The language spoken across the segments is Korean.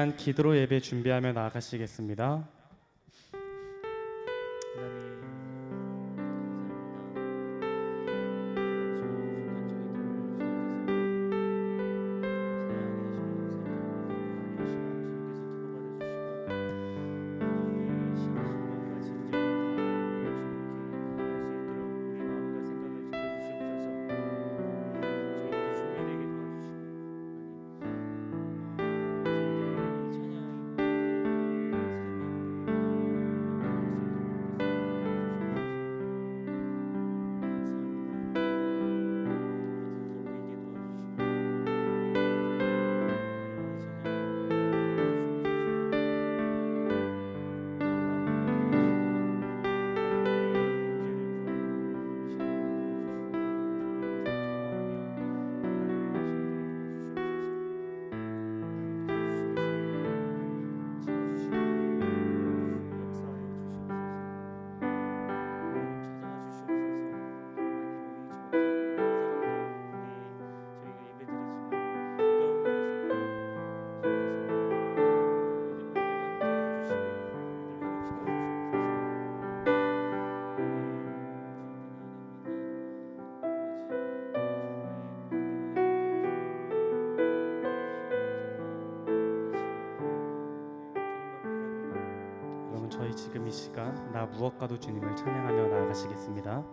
기도로 예배 준비하며 나아가시겠습니다. 여러분, 저희 지금 이 시간 나 무엇과도 주님을 찬양하며 나아가시겠습니다.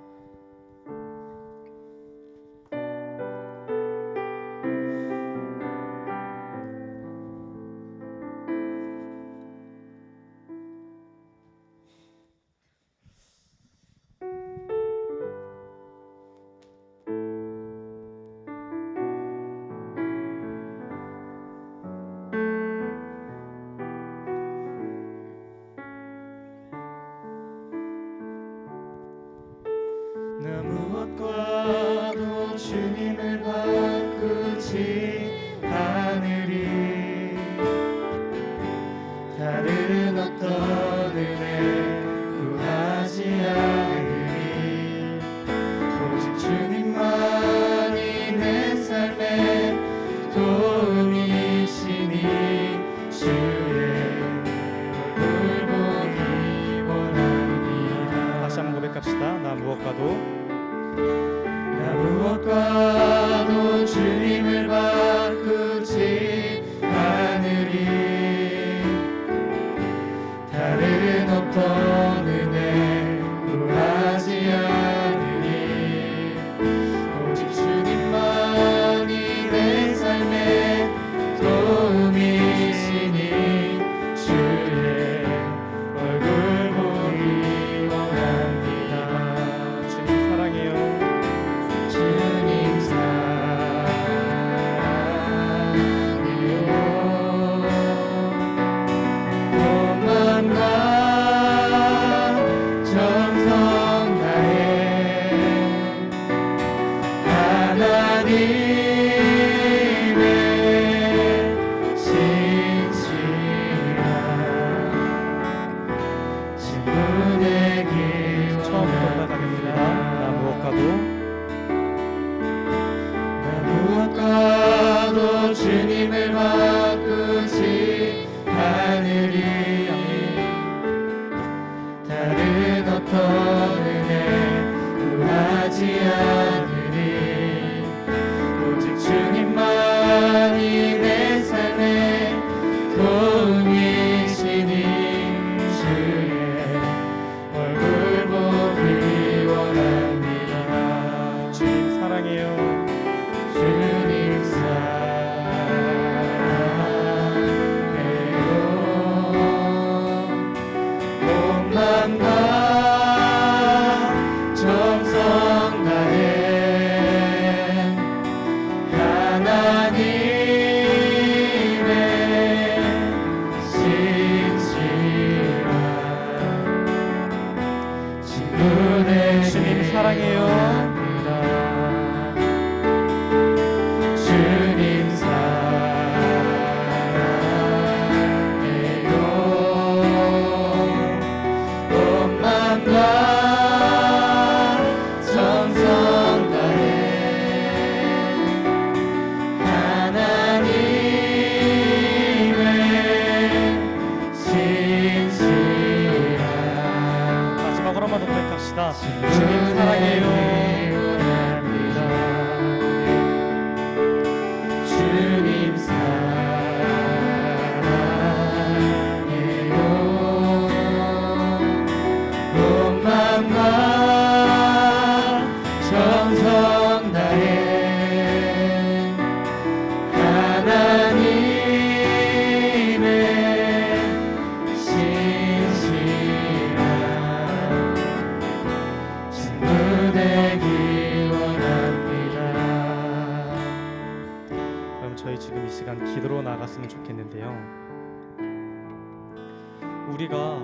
우리가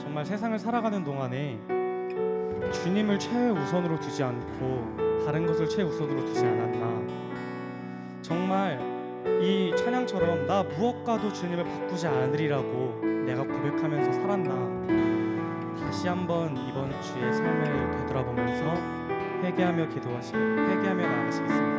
정말 세상을 살아가는 동안에 주님을 최우선으로 두지 않고 다른 것을 최우선으로 두지 않았나. 정말 이 찬양처럼 나 무엇과도 주님을 바꾸지 않으리라고 내가 고백하면서 살았나. 다시 한번 이번 주의 삶을 되돌아보면서 회개하며 나아가시겠습니다.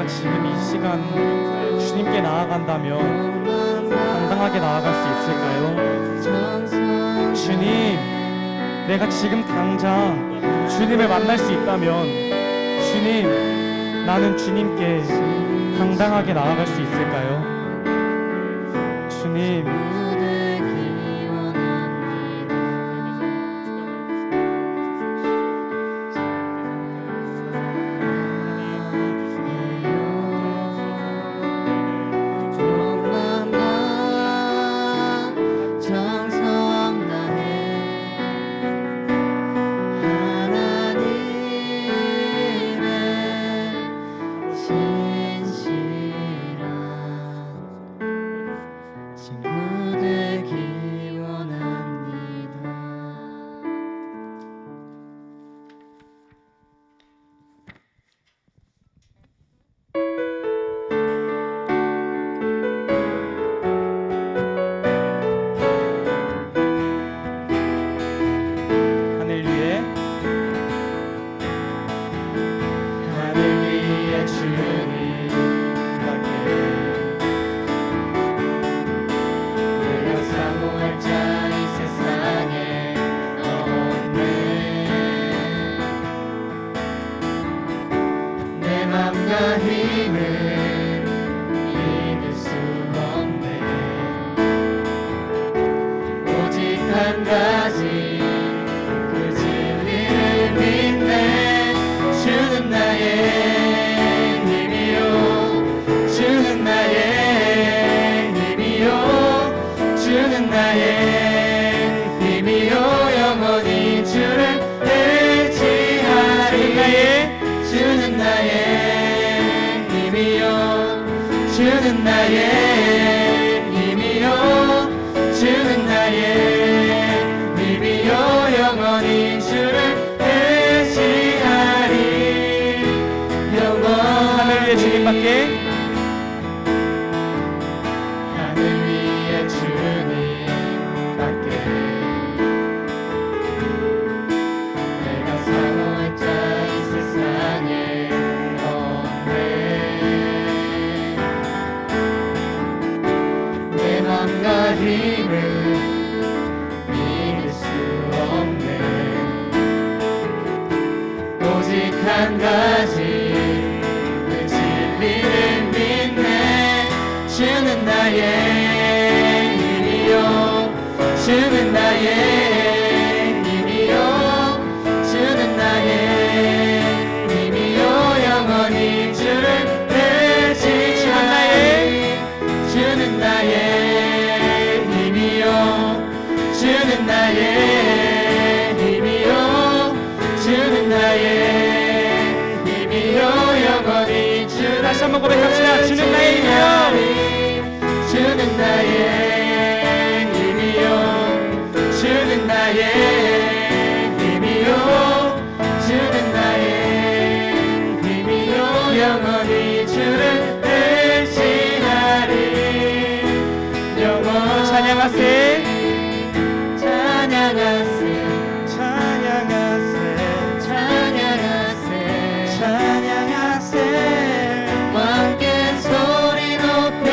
지금 이 시간 주님께 나아간다면 당당하게 나아갈 수 있을까요? 주님, 내가 지금 당장 주님을 만날 수 있다면 주님, 나는 주님께 당당하게 나아갈 수 있을까요? 주님, 힘을 믿을 수 없네. 오직 한 가지 그 진리를 믿네. 주는 나의 힘이요, 주는 나의 힘이요, 주는 나의 힘이요. 영원히 주를 의지하리. 주는 나의 주는 나의 힘이요, 주는 나의 힘이요. 영원히 주를 의지하리. 하늘 위에 주님밖에, 하늘 위에 주님밖에 내가 사모할 자 이 세상에 없네. 맘과 힘을 믿을 수 없네. 오직 한 가지 그 진리를 믿네. 주는 나의 힘이요, 주는 나의 힘이요, 주는 나의 힘이요. 영원히 주를 의지하리. 주는 나의 주는 나의 힘이요, 주는 나의 힘이요. 영원히 주를 다시 한번 고백합시다. 주는 나의 힘이요, 주는 나의 힘이요, 주는 나의 힘이요, 주는 나의 힘이요. 영원히 주를 의지하리. 영원히 찬양하세, 찬양하세, 찬양하세, 찬양하세. 함께 소리 높여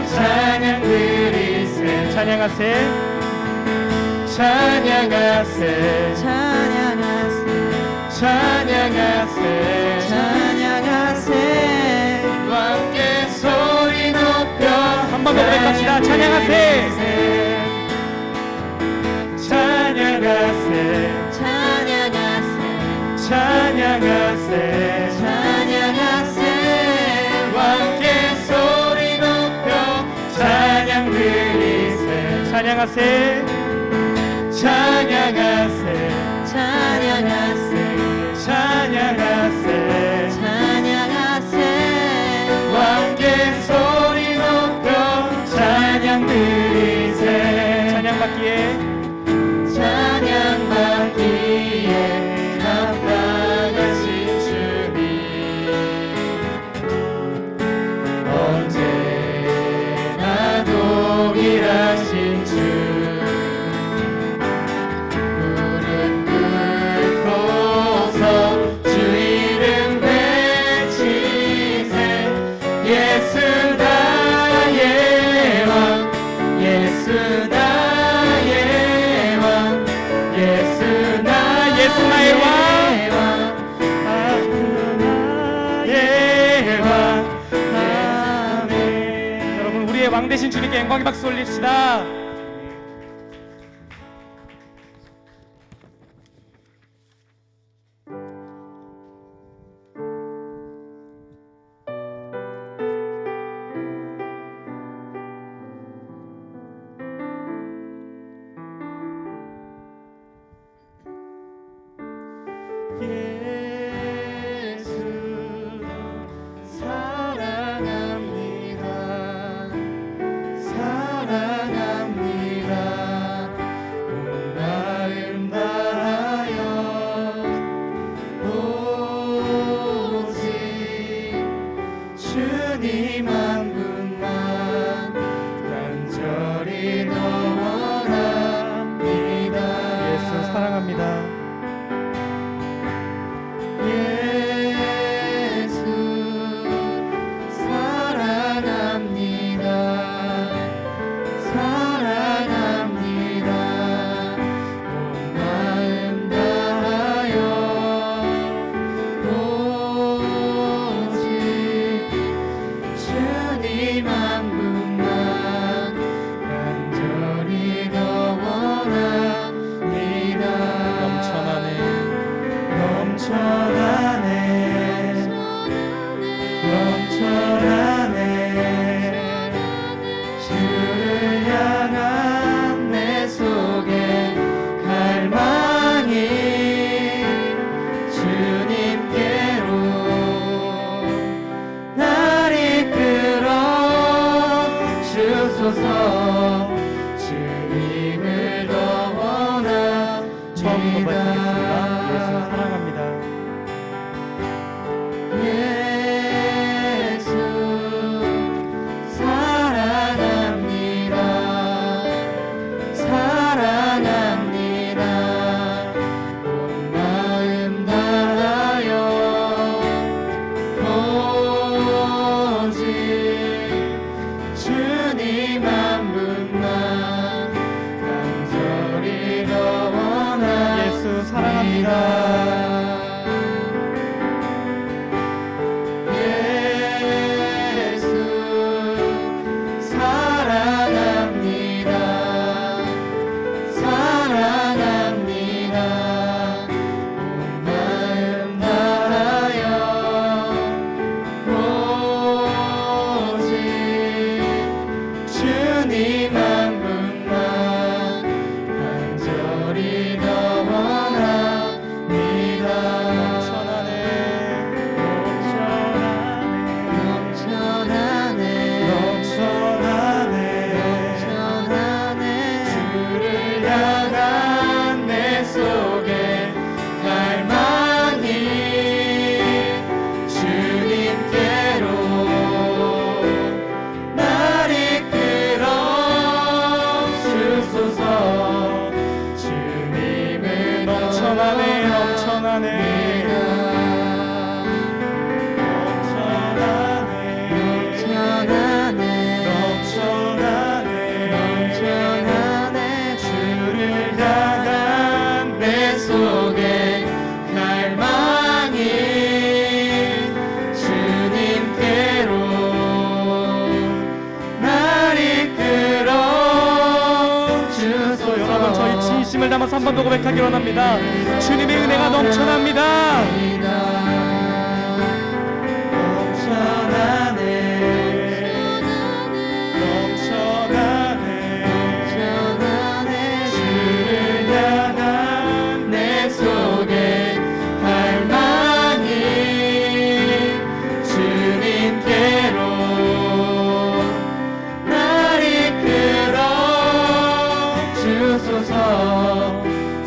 찬양 드리세. 찬양하세, 찬양하세, 찬양하세, 찬양하세, 찬양하세. 번만 더 고백합시다. 찬양하세. 찬양하세 찬양하세 찬양하세 찬양하세 함께 소리 높여 찬양 드리세 찬양하세. 찬양하세 찬양하세 찬양하세 찬양하세 함께 소리 높여 찬양 드리세 찬양받기에 찬양받기에 합당하신 주님 언제나 동일하신 주 무릎 꿇고서 주 이름 외치세 예수 나의 왕 예수 나의 왕 예수 나의 왕 아멘. 여러분 우리의 왕 되신 주님께 영광의 박수 올립시다. 예수 사랑합니다 사랑합니다 온 마음 다하여 오직 주님 한 분만 간절히 원합니다 예수 사랑합니다. 예수 사랑합니다 사랑합니다 온 마음 다하여 오직 주님 일어나서 한 번 더 고백하기 원합니다. 주님의 은혜가 넘쳐납니다.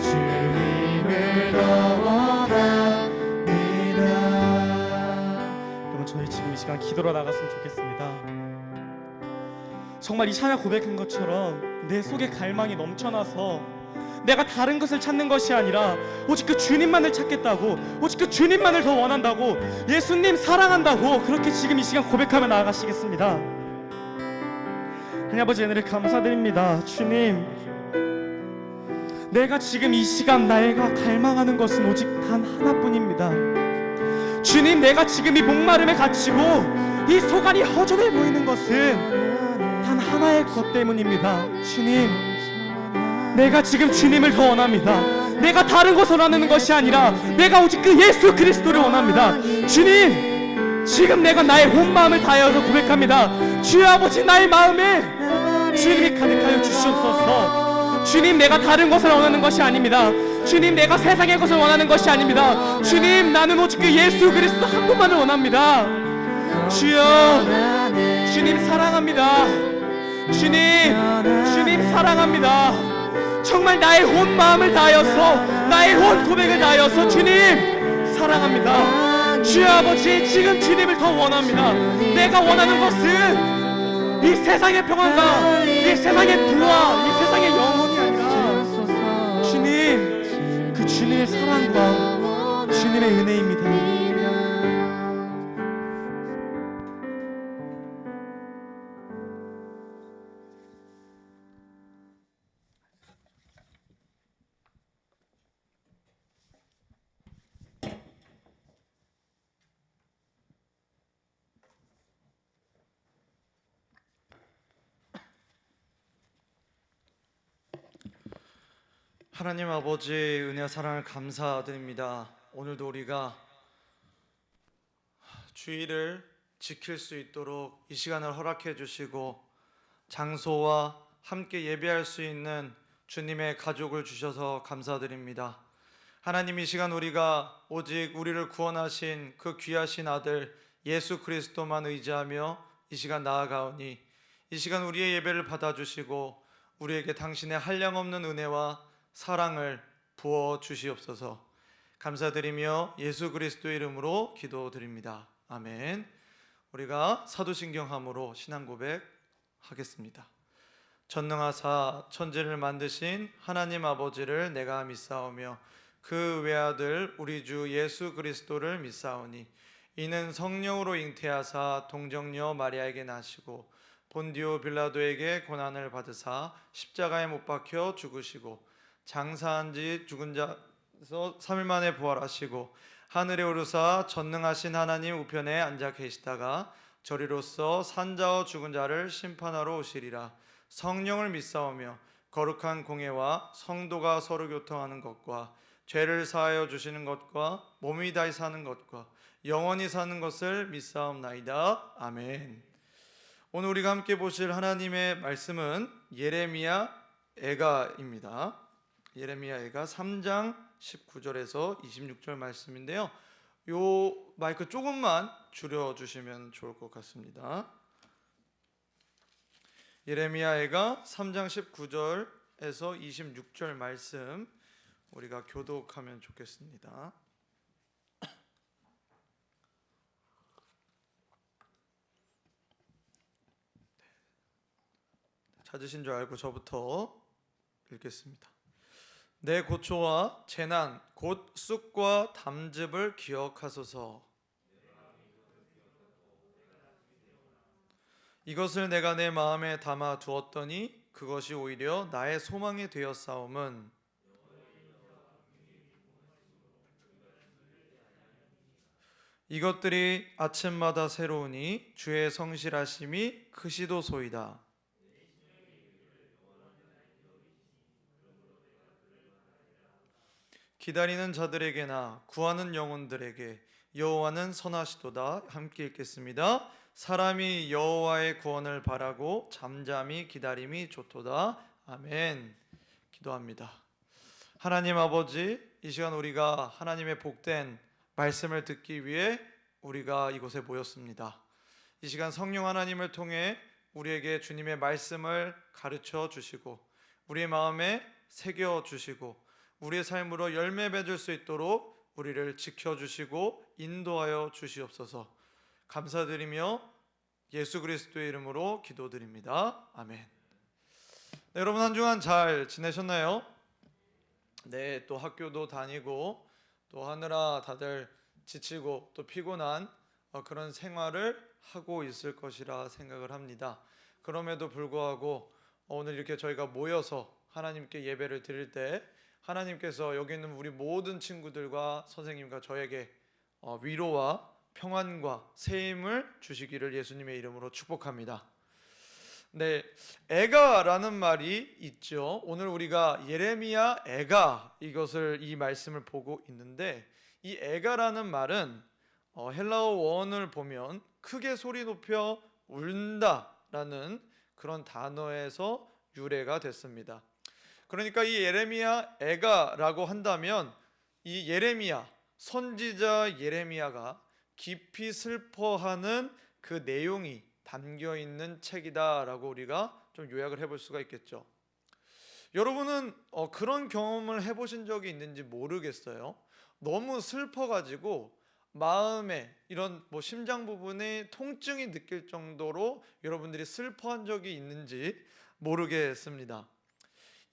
주님을 더 원합니다. 여러분, 저희 지금 이 시간 기도로 나갔으면 좋겠습니다. 정말 이샤야 고백한 것처럼 내 속에 갈망이 넘쳐나서 내가 다른 것을 찾는 것이 아니라 오직 그 주님만을 찾겠다고, 오직 그 주님만을 더 원한다고, 예수님 사랑한다고 그렇게 지금 이 시간 고백하며 나아가시겠습니다. 하나님 아버지, 은혜를 감사드립니다. 주님, 내가 지금 이 시간 내가 갈망하는 것은 오직 단 하나뿐입니다. 주님, 내가 지금 이 목마름에 갇히고 이 속안이 허전해 보이는 것은 단 하나의 것 때문입니다. 주님, 내가 지금 주님을 더 원합니다. 내가 다른 것을 원하는 것이 아니라 내가 오직 그 예수 그리스도를 원합니다. 주님, 지금 내가 나의 온 마음을 다하여서 고백합니다. 주여 아버지, 나의 마음에 주님이 가득하여 주시옵소서. 주님, 내가 다른 것을 원하는 것이 아닙니다. 주님, 내가 세상의 것을 원하는 것이 아닙니다. 주님, 나는 오직 그 예수 그리스도 한 분만을 원합니다. 주여, 주님 사랑합니다. 주님 사랑합니다. 정말 나의 온 마음을 다하여서, 나의 온 고백을 다하여서 주님 사랑합니다. 주여 아버지, 지금 주님을 더 원합니다. 내가 원하는 것은 이 세상의 평안과 이 세상의 부와 이 세상의 영혼이 아니라 주님, 그 주님의 사랑과 주님의 은혜입니다. 하나님 아버지, 은혜와 사랑을 감사드립니다. 오늘도 우리가 주일을 지킬 수 있도록 이 시간을 허락해 주시고 장소와 함께 예배할 수 있는 주님의 가족을 주셔서 감사드립니다. 하나님, 이 시간 우리가 오직 우리를 구원하신 그 귀하신 아들 예수 그리스도만 의지하며 이 시간 나아가오니, 이 시간 우리의 예배를 받아주시고 우리에게 당신의 한량없는 은혜와 사랑을 부어 주시옵소서. 감사드리며 예수 그리스도의 이름으로 기도드립니다. 아멘. 우리가 사도신경함으로 신앙 고백하겠습니다. 전능하사 천지를 만드신 하나님 아버지를 내가 믿사오며 그 외아들 우리 주 예수 그리스도를 믿사오니, 이는 성령으로 잉태하사 동정녀 마리아에게 나시고 본디오 빌라도에게 고난을 받으사 십자가에 못 박혀 죽으시고 장사한 지 죽은 자에서 3일 만에 부활하시고 하늘에 오르사 전능하신 하나님 우편에 앉아 계시다가 저리로서 산자와 죽은 자를 심판하러 오시리라. 성령을 믿사오며 거룩한 공예와 성도가 서로 교통하는 것과 죄를 사하여 주시는 것과 몸이 다시 사는 것과 영원히 사는 것을 믿사옵나이다. 아멘. 오늘 우리가 함께 보실 하나님의 말씀은 예레미야 애가입니다. 예레미야 애가 3장 19절에서 26절 말씀인데요. 요 마이크 조금만 줄여주시면 좋을 것 같습니다. 예레미야 애가 3장 19절에서 26절 말씀 우리가 교독하면 좋겠습니다. 찾으신 줄 알고 저부터 읽겠습니다. 내 고초와 재난 곧 쑥과 담즙을 기억하소서. 이것을 내가 내 마음에 담아 두었더니 그것이 오히려 나의 소망이 되었사옴은 이것들이 아침마다 새로우니 주의 성실하심이 크시도소이다. 기다리는 자들에게나 구하는 영혼들에게 여호와는 선하시도다. 함께 읽겠습니다. 사람이 여호와의 구원을 바라고 잠잠히 기다림이 좋도다. 아멘. 기도합니다. 하나님 아버지, 이 시간 우리가 하나님의 복된 말씀을 듣기 위해 우리가 이곳에 모였습니다. 이 시간 성령 하나님을 통해 우리에게 주님의 말씀을 가르쳐 주시고 우리의 마음에 새겨 주시고 우리의 삶으로 열매 맺을 수 있도록 우리를 지켜주시고 인도하여 주시옵소서. 감사드리며 예수 그리스도의 이름으로 기도드립니다. 아멘. 네, 여러분 한 주간 잘 지내셨나요? 네, 또 학교도 다니고 또 하느라 다들 지치고 또 피곤한 그런 생활을 하고 있을 것이라 생각을 합니다. 그럼에도 불구하고 오늘 이렇게 저희가 모여서 하나님께 예배를 드릴 때 하나님께서 여기 있는 우리 모든 친구들과 선생님과 저에게 위로와 평안과 새 힘을 주시기를 예수님의 이름으로 축복합니다. 네, 애가라는 말이 있죠. 오늘 우리가 예레미야 애가 이 말씀을 보고 있는데 이 애가라는 말은 헬라어 원을 보면 크게 소리 높여 울다라는 그런 단어에서 유래가 됐습니다. 그러니까 이 예레미야 애가라고 한다면 이 예레미야 선지자 예레미야가 깊이 슬퍼하는 그 내용이 담겨 있는 책이다라고 우리가 좀 요약을 해볼 수가 있겠죠. 여러분은 그런 경험을 해보신 적이 있는지 모르겠어요. 너무 슬퍼가지고 마음에 이런 심장 부분에 통증이 느낄 정도로 여러분들이 슬퍼한 적이 있는지 모르겠습니다.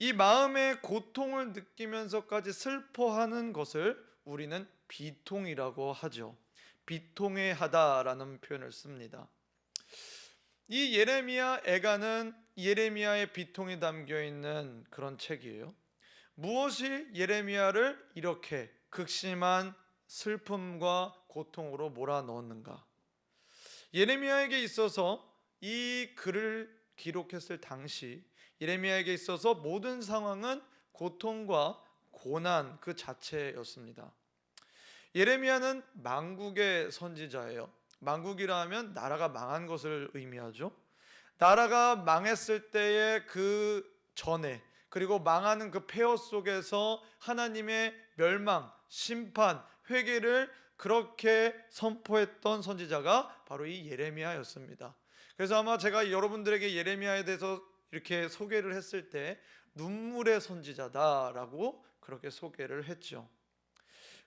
이 마음의 고통을 느끼면서까지 슬퍼하는 것을 우리는 비통이라고 하죠. 비통해하다라는 표현을 씁니다. 이 예레미야 애가는 예레미야의 비통이 담겨 있는 그런 책이에요. 무엇이 예레미야를 이렇게 극심한 슬픔과 고통으로 몰아넣었는가? 예레미야에게 있어서 이 글을 기록했을 당시 예레미야에게 있어서 모든 상황은 고통과 고난 그 자체였습니다. 예레미야는 만국의 선지자예요. 만국이라 하면 나라가 망한 것을 의미하죠. 나라가 망했을 때의 그 전에 그리고 망하는 그 폐허 속에서 하나님의 멸망, 심판, 회개를 그렇게 선포했던 선지자가 바로 이 예레미야였습니다. 그래서 아마 제가 여러분들에게 예레미야에 대해서 이렇게 소개를 했을 때 눈물의 선지자다라고 그렇게 소개를 했죠.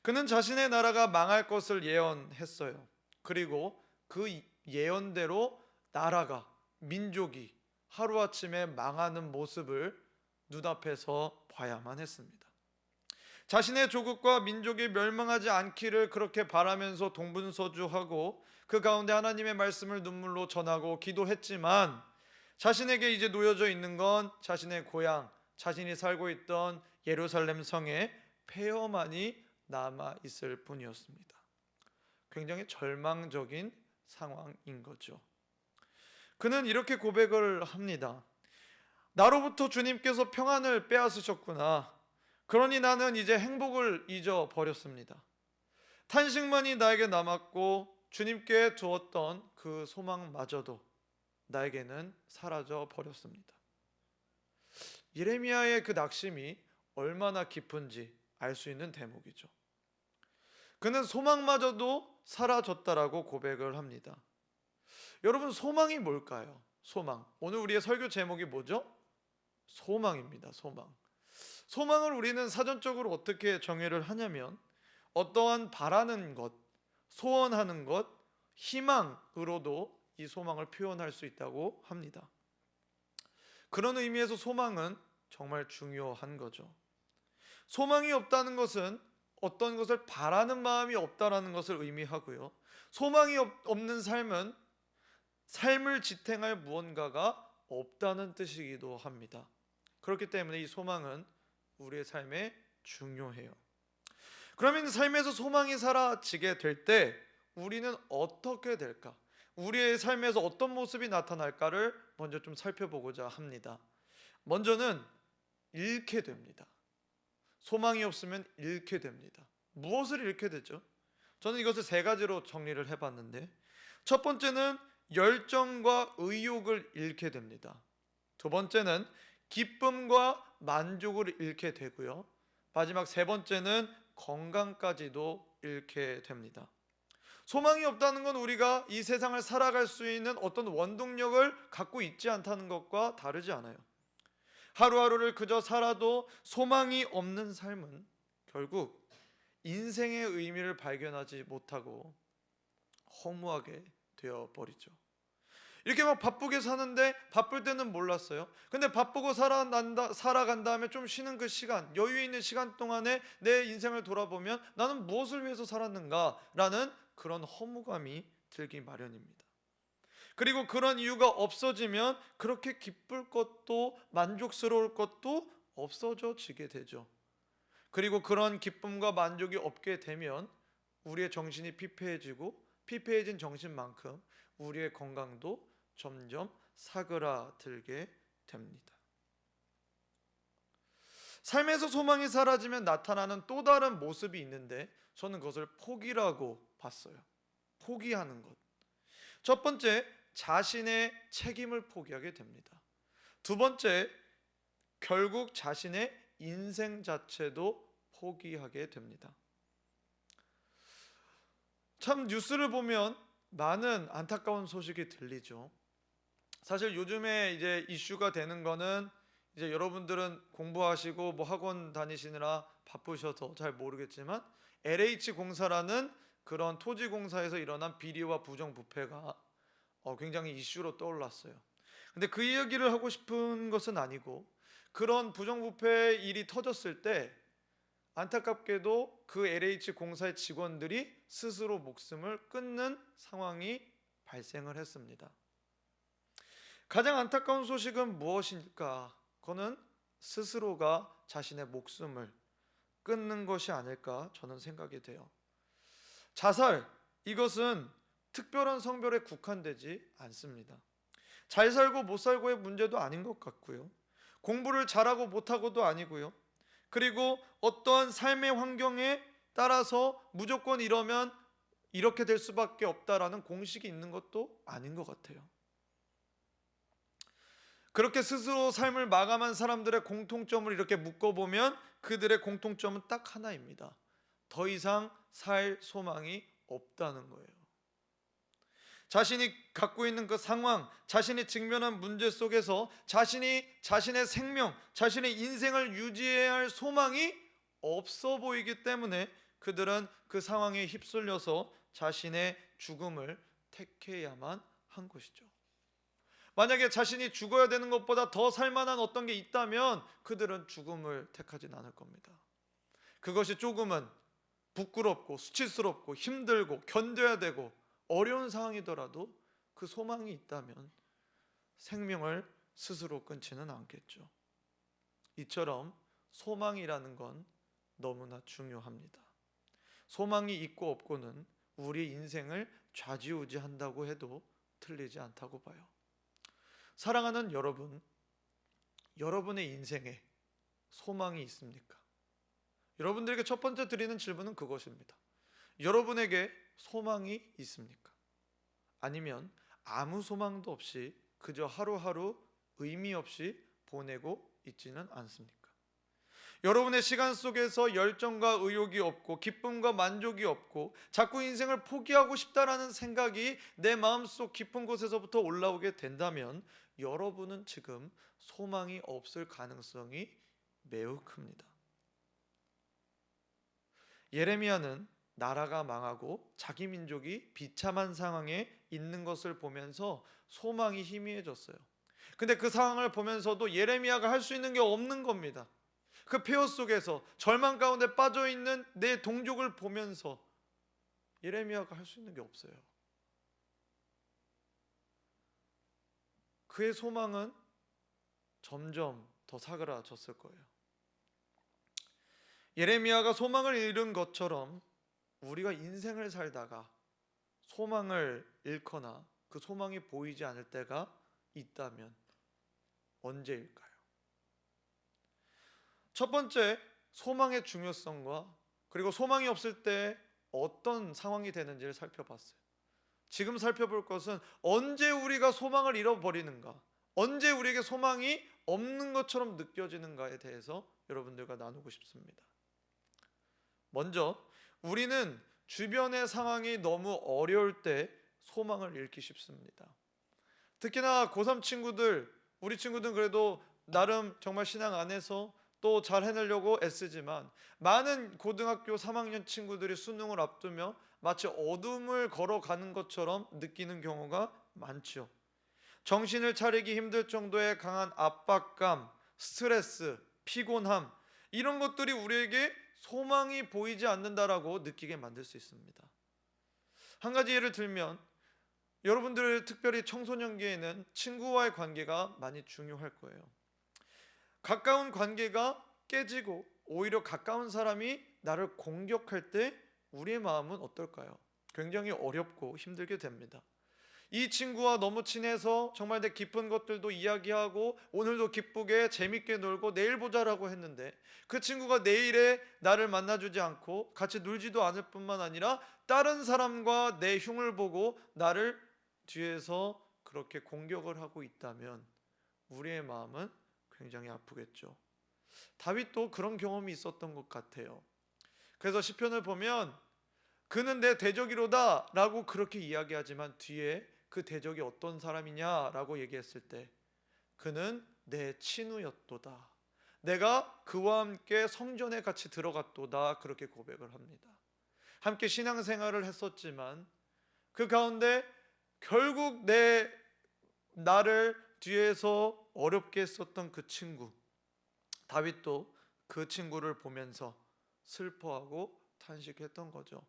그는 자신의 나라가 망할 것을 예언했어요. 그리고 그 예언대로 나라가 민족이 하루아침에 망하는 모습을 눈앞에서 봐야만 했습니다. 자신의 조국과 민족이 멸망하지 않기를 그렇게 바라면서 동분서주하고 그 가운데 하나님의 말씀을 눈물로 전하고 기도했지만 자신에게 이제 놓여져 있는 건 자신의 고향, 자신이 살고 있던 예루살렘 성에 폐허만이 남아 있을 뿐이었습니다. 굉장히 절망적인 상황인 거죠. 그는 이렇게 고백을 합니다. 나로부터 주님께서 평안을 빼앗으셨구나. 그러니 나는 이제 행복을 잊어버렸습니다. 탄식만이 나에게 남았고 주님께 두었던 그 소망마저도 나에게는 사라져 버렸습니다. 예레미야의 그 낙심이 얼마나 깊은지 알 수 있는 대목이죠. 그는 소망마저도 사라졌다라고 고백을 합니다. 여러분, 소망이 뭘까요? 소망. 오늘 우리의 설교 제목이 뭐죠? 소망입니다. 소망. 소망을 우리는 사전적으로 어떻게 정의를 하냐면 어떠한 바라는 것, 소원하는 것, 희망으로도 이 소망을 표현할 수 있다고 합니다. 그런 의미에서 소망은 정말 중요한 거죠. 소망이 없다는 것은 어떤 것을 바라는 마음이 없다라는 것을 의미하고요. 소망이 없는 삶은 삶을 지탱할 무언가가 없다는 뜻이기도 합니다. 그렇기 때문에 이 소망은 우리의 삶에 중요해요. 그러면 삶에서 소망이 사라지게 될 때 우리는 어떻게 될까? 우리의 삶에서 어떤 모습이 나타날까를 먼저 좀 살펴보고자 합니다. 먼저는 잃게 됩니다. 소망이 없으면 잃게 됩니다. 무엇을 잃게 되죠? 저는 이것을 세 가지로 정리를 해봤는데, 첫 번째는 열정과 의욕을 잃게 됩니다. 두 번째는 기쁨과 만족을 잃게 되고요. 마지막 세 번째는 건강까지도 잃게 됩니다. 소망이 없다는 건 우리가 이 세상을 살아갈 수 있는 어떤 원동력을 갖고 있지 않다는 것과 다르지 않아요. 하루하루를 그저 살아도 소망이 없는 삶은 결국 인생의 의미를 발견하지 못하고 허무하게 되어버리죠. 이렇게 막 바쁘게 사는데 바쁠 때는 몰랐어요. 근데 바쁘고 살아간 다음에 좀 쉬는 그 시간, 여유 있는 시간 동안에 내 인생을 돌아보면 나는 무엇을 위해서 살았는가라는 그런 허무감이 들기 마련입니다. 그리고 그런 이유가 없어지면 그렇게 기쁠 것도 만족스러울 것도 없어지게 되죠. 그리고 그런 기쁨과 만족이 없게 되면 우리의 정신이 피폐해지고, 피폐해진 정신만큼 우리의 건강도 점점 사그라들게 됩니다. 삶에서 소망이 사라지면 나타나는 또 다른 모습이 있는데, 저는 그것을 포기라고 봤어요. 포기하는 것. 첫 번째, 자신의 책임을 포기하게 됩니다. 두 번째, 결국 자신의 인생 자체도 포기하게 됩니다. 참 뉴스를 보면 많은 안타까운 소식이 들리죠. 사실 요즘에 이제 이슈가 되는 거는, 이제 여러분들은 공부하시고 뭐 학원 다니시느라 바쁘셔서 잘 모르겠지만, LH공사라는 그런 토지공사에서 일어난 비리와 부정부패가 굉장히 이슈로 떠올랐어요. 근데 그 이야기를 하고 싶은 것은 아니고, 그런 부정부패 일이 터졌을 때 안타깝게도 그 LH공사의 직원들이 스스로 목숨을 끊는 상황이 발생을 했습니다. 가장 안타까운 소식은 무엇일까? 그거는 스스로가 자신의 목숨을 끊는 것이 아닐까 저는 생각이 돼요. 자살, 이것은 특별한 성별에 국한되지 않습니다. 잘 살고 못 살고의 문제도 아닌 것 같고요. 공부를 잘하고 못하고도 아니고요. 그리고 어떠한 삶의 환경에 따라서 무조건 이러면 이렇게 될 수밖에 없다라는 공식이 있는 것도 아닌 것 같아요. 그렇게 스스로 삶을 마감한 사람들의 공통점을 이렇게 묶어보면 그들의 공통점은 딱 하나입니다. 더 이상 살 소망이 없다는 거예요. 자신이 갖고 있는 그 상황, 자신이 직면한 문제 속에서 자신이 자신의 생명, 자신의 인생을 유지해야 할 소망이 없어 보이기 때문에 그들은 그 상황에 휩쓸려서 자신의 죽음을 택해야만 한 것이죠. 만약에 자신이 죽어야 되는 것보다 더 살만한 어떤 게 있다면 그들은 죽음을 택하진 않을 겁니다. 그것이 조금은 부끄럽고 수치스럽고 힘들고 견뎌야 되고 어려운 상황이더라도 그 소망이 있다면 생명을 스스로 끊지는 않겠죠. 이처럼 소망이라는 건 너무나 중요합니다. 소망이 있고 없고는 우리 인생을 좌지우지한다고 해도 틀리지 않다고 봐요. 사랑하는 여러분, 여러분의 인생에 소망이 있습니까? 여러분들에게 첫 번째 드리는 질문은 그것입니다. 여러분에게 소망이 있습니까? 아니면 아무 소망도 없이 그저 하루하루 의미 없이 보내고 있지는 않습니까? 여러분의 시간 속에서 열정과 의욕이 없고 기쁨과 만족이 없고 자꾸 인생을 포기하고 싶다라는 생각이 내 마음속 깊은 곳에서부터 올라오게 된다면 여러분은 지금 소망이 없을 가능성이 매우 큽니다. 예레미야는 나라가 망하고 자기 민족이 비참한 상황에 있는 것을 보면서 소망이 희미해졌어요. 근데 그 상황을 보면서도 예레미야가 할 수 있는 게 없는 겁니다. 그 폐허 속에서 절망 가운데 빠져있는 내 동족을 보면서 예레미야가 할 수 있는 게 없어요. 그의 소망은 점점 더 사그라졌을 거예요. 예레미야가 소망을 잃은 것처럼 우리가 인생을 살다가 소망을 잃거나 그 소망이 보이지 않을 때가 있다면 언제일까요? 첫 번째, 소망의 중요성과 그리고 소망이 없을 때 어떤 상황이 되는지를 살펴봤어요. 지금 살펴볼 것은 언제 우리가 소망을 잃어버리는가, 언제 우리에게 소망이 없는 것처럼 느껴지는가에 대해서 여러분들과 나누고 싶습니다. 먼저 우리는 주변의 상황이 너무 어려울 때 소망을 잃기 쉽습니다. 특히나 고3 친구들, 우리 친구들은 그래도 나름 정말 신앙 안에서 또 잘 해내려고 애쓰지만 많은 고등학교 3학년 친구들이 수능을 앞두며 마치 어둠을 걸어가는 것처럼 느끼는 경우가 많죠. 정신을 차리기 힘들 정도의 강한 압박감, 스트레스, 피곤함, 이런 것들이 우리에게 소망이 보이지 않는다라고 느끼게 만들 수 있습니다. 한 가지 예를 들면 여러분들 특별히 청소년기에는 친구와의 관계가 많이 중요할 거예요. 가까운 관계가 깨지고 오히려 가까운 사람이 나를 공격할 때 우리의 마음은 어떨까요? 굉장히 어렵고 힘들게 됩니다. 이 친구와 너무 친해서 정말 내 깊은 것들도 이야기하고 오늘도 기쁘게 재밌게 놀고 내일 보자라고 했는데 그 친구가 내일에 나를 만나주지 않고 같이 놀지도 않을 뿐만 아니라 다른 사람과 내 흉을 보고 나를 뒤에서 그렇게 공격을 하고 있다면 우리의 마음은 굉장히 아프겠죠. 다윗도 그런 경험이 있었던 것 같아요. 그래서 시편을 보면 그는 내 대적이로다 라고 그렇게 이야기하지만 뒤에 그 대적이 어떤 사람이냐라고 얘기했을 때 그는 내 친우였도다, 내가 그와 함께 성전에 같이 들어갔도다, 그렇게 고백을 합니다. 함께 신앙생활을 했었지만 그 가운데 결국 나를 뒤에서 어렵게 했었던 그 친구, 다윗도 그 친구를 보면서 슬퍼하고 탄식했던 거죠.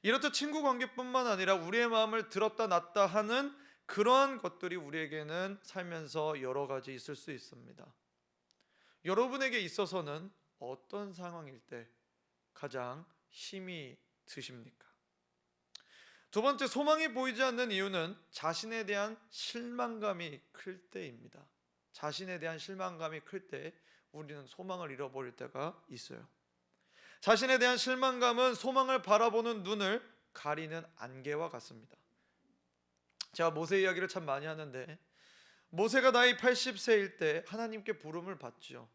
이렇듯 친구 관계뿐만 아니라 우리의 마음을 들었다 놨다 하는 그러한 것들이 우리에게는 살면서 여러 가지 있을 수 있습니다. 여러분에게 있어서는 어떤 상황일 때 가장 힘이 드십니까? 두 번째, 소망이 보이지 않는 이유는 자신에 대한 실망감이 클 때입니다. 자신에 대한 실망감이 클 때 우리는 소망을 잃어버릴 때가 있어요. 자신에 대한 실망감은 소망을 바라보는 눈을 가리는 안개와 같습니다. 제가 모세 이야기를 참 많이 하는데 모세가 나이 80세일 때 하나님께 부름을 받죠.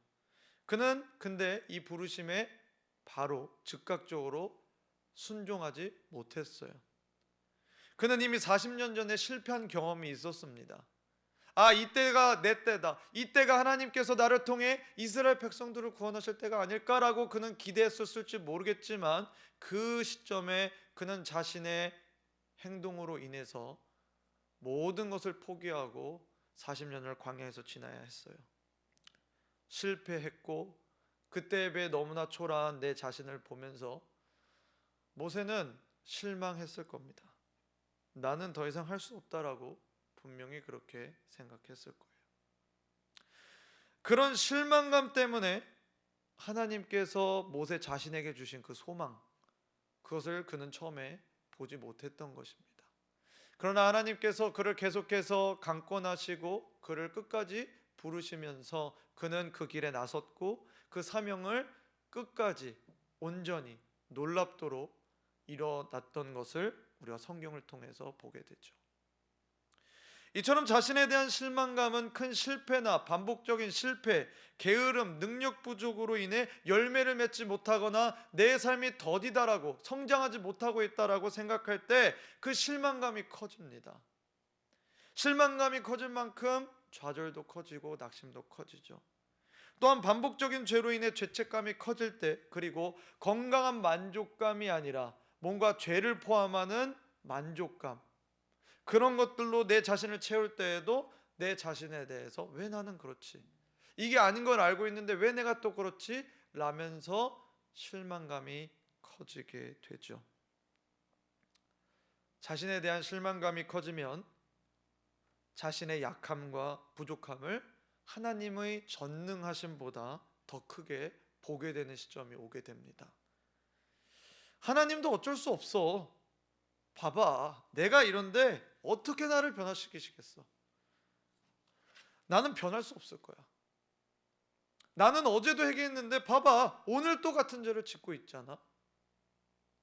그는 근데 이 부르심에 바로 즉각적으로 순종하지 못했어요. 그는 이미 40년 전에 실패한 경험이 있었습니다. 이때가 내 때다, 이때가 하나님께서 나를 통해 이스라엘 백성들을 구원하실 때가 아닐까라고 그는 기대했었을지 모르겠지만 그 시점에 그는 자신의 행동으로 인해서 모든 것을 포기하고 40년을 광야에서 지나야 했어요. 실패했고 그때에 비해 너무나 초라한 내 자신을 보면서 모세는 실망했을 겁니다. 나는 더 이상 할 수 없다라고 분명히 그렇게 생각했을 거예요. 그런 실망감 때문에 하나님께서 모세 자신에게 주신 그 소망, 그것을 그는 처음에 보지 못했던 것입니다. 그러나 하나님께서 그를 계속해서 강권하시고 그를 끝까지 부르시면서 그는 그 길에 나섰고 그 사명을 끝까지 온전히 놀랍도록 이뤄났던 것을 우리가 성경을 통해서 보게 되죠. 이처럼 자신에 대한 실망감은 큰 실패나 반복적인 실패, 게으름, 능력 부족으로 인해 열매를 맺지 못하거나 내 삶이 더디다라고, 성장하지 못하고 있다라고 생각할 때 그 실망감이 커집니다. 실망감이 커질 만큼 좌절도 커지고 낙심도 커지죠. 또한 반복적인 죄로 인해 죄책감이 커질 때, 그리고 건강한 만족감이 아니라 뭔가 죄를 포함하는 만족감, 그런 것들로 내 자신을 채울 때에도 내 자신에 대해서 왜 나는 그렇지? 이게 아닌 걸 알고 있는데 왜 내가 또 그렇지? 라면서 실망감이 커지게 되죠. 자신에 대한 실망감이 커지면 자신의 약함과 부족함을 하나님의 전능하심보다 더 크게 보게 되는 시점이 오게 됩니다. 하나님도 어쩔 수 없어. 봐봐, 내가 이런데 어떻게 나를 변화시키시겠어? 나는 변할 수 없을 거야. 나는 어제도 회개했는데 봐봐, 오늘 또 같은 죄를 짓고 있잖아.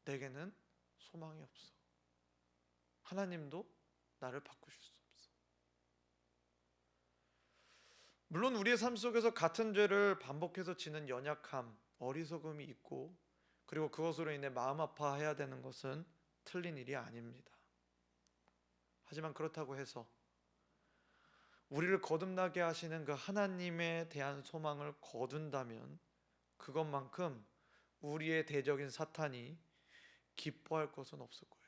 내게는 소망이 없어. 하나님도 나를 바꾸실 수 없어. 물론 우리의 삶 속에서 같은 죄를 반복해서 지는 연약함, 어리석음이 있고, 그리고 그것으로 인해 마음 아파해야 되는 것은 틀린 일이 아닙니다. 하지만 그렇다고 해서 우리를 거듭나게 하시는 그 하나님에 대한 소망을 거둔다면 그것만큼 우리의 대적인 사탄이 기뻐할 것은 없을 거예요.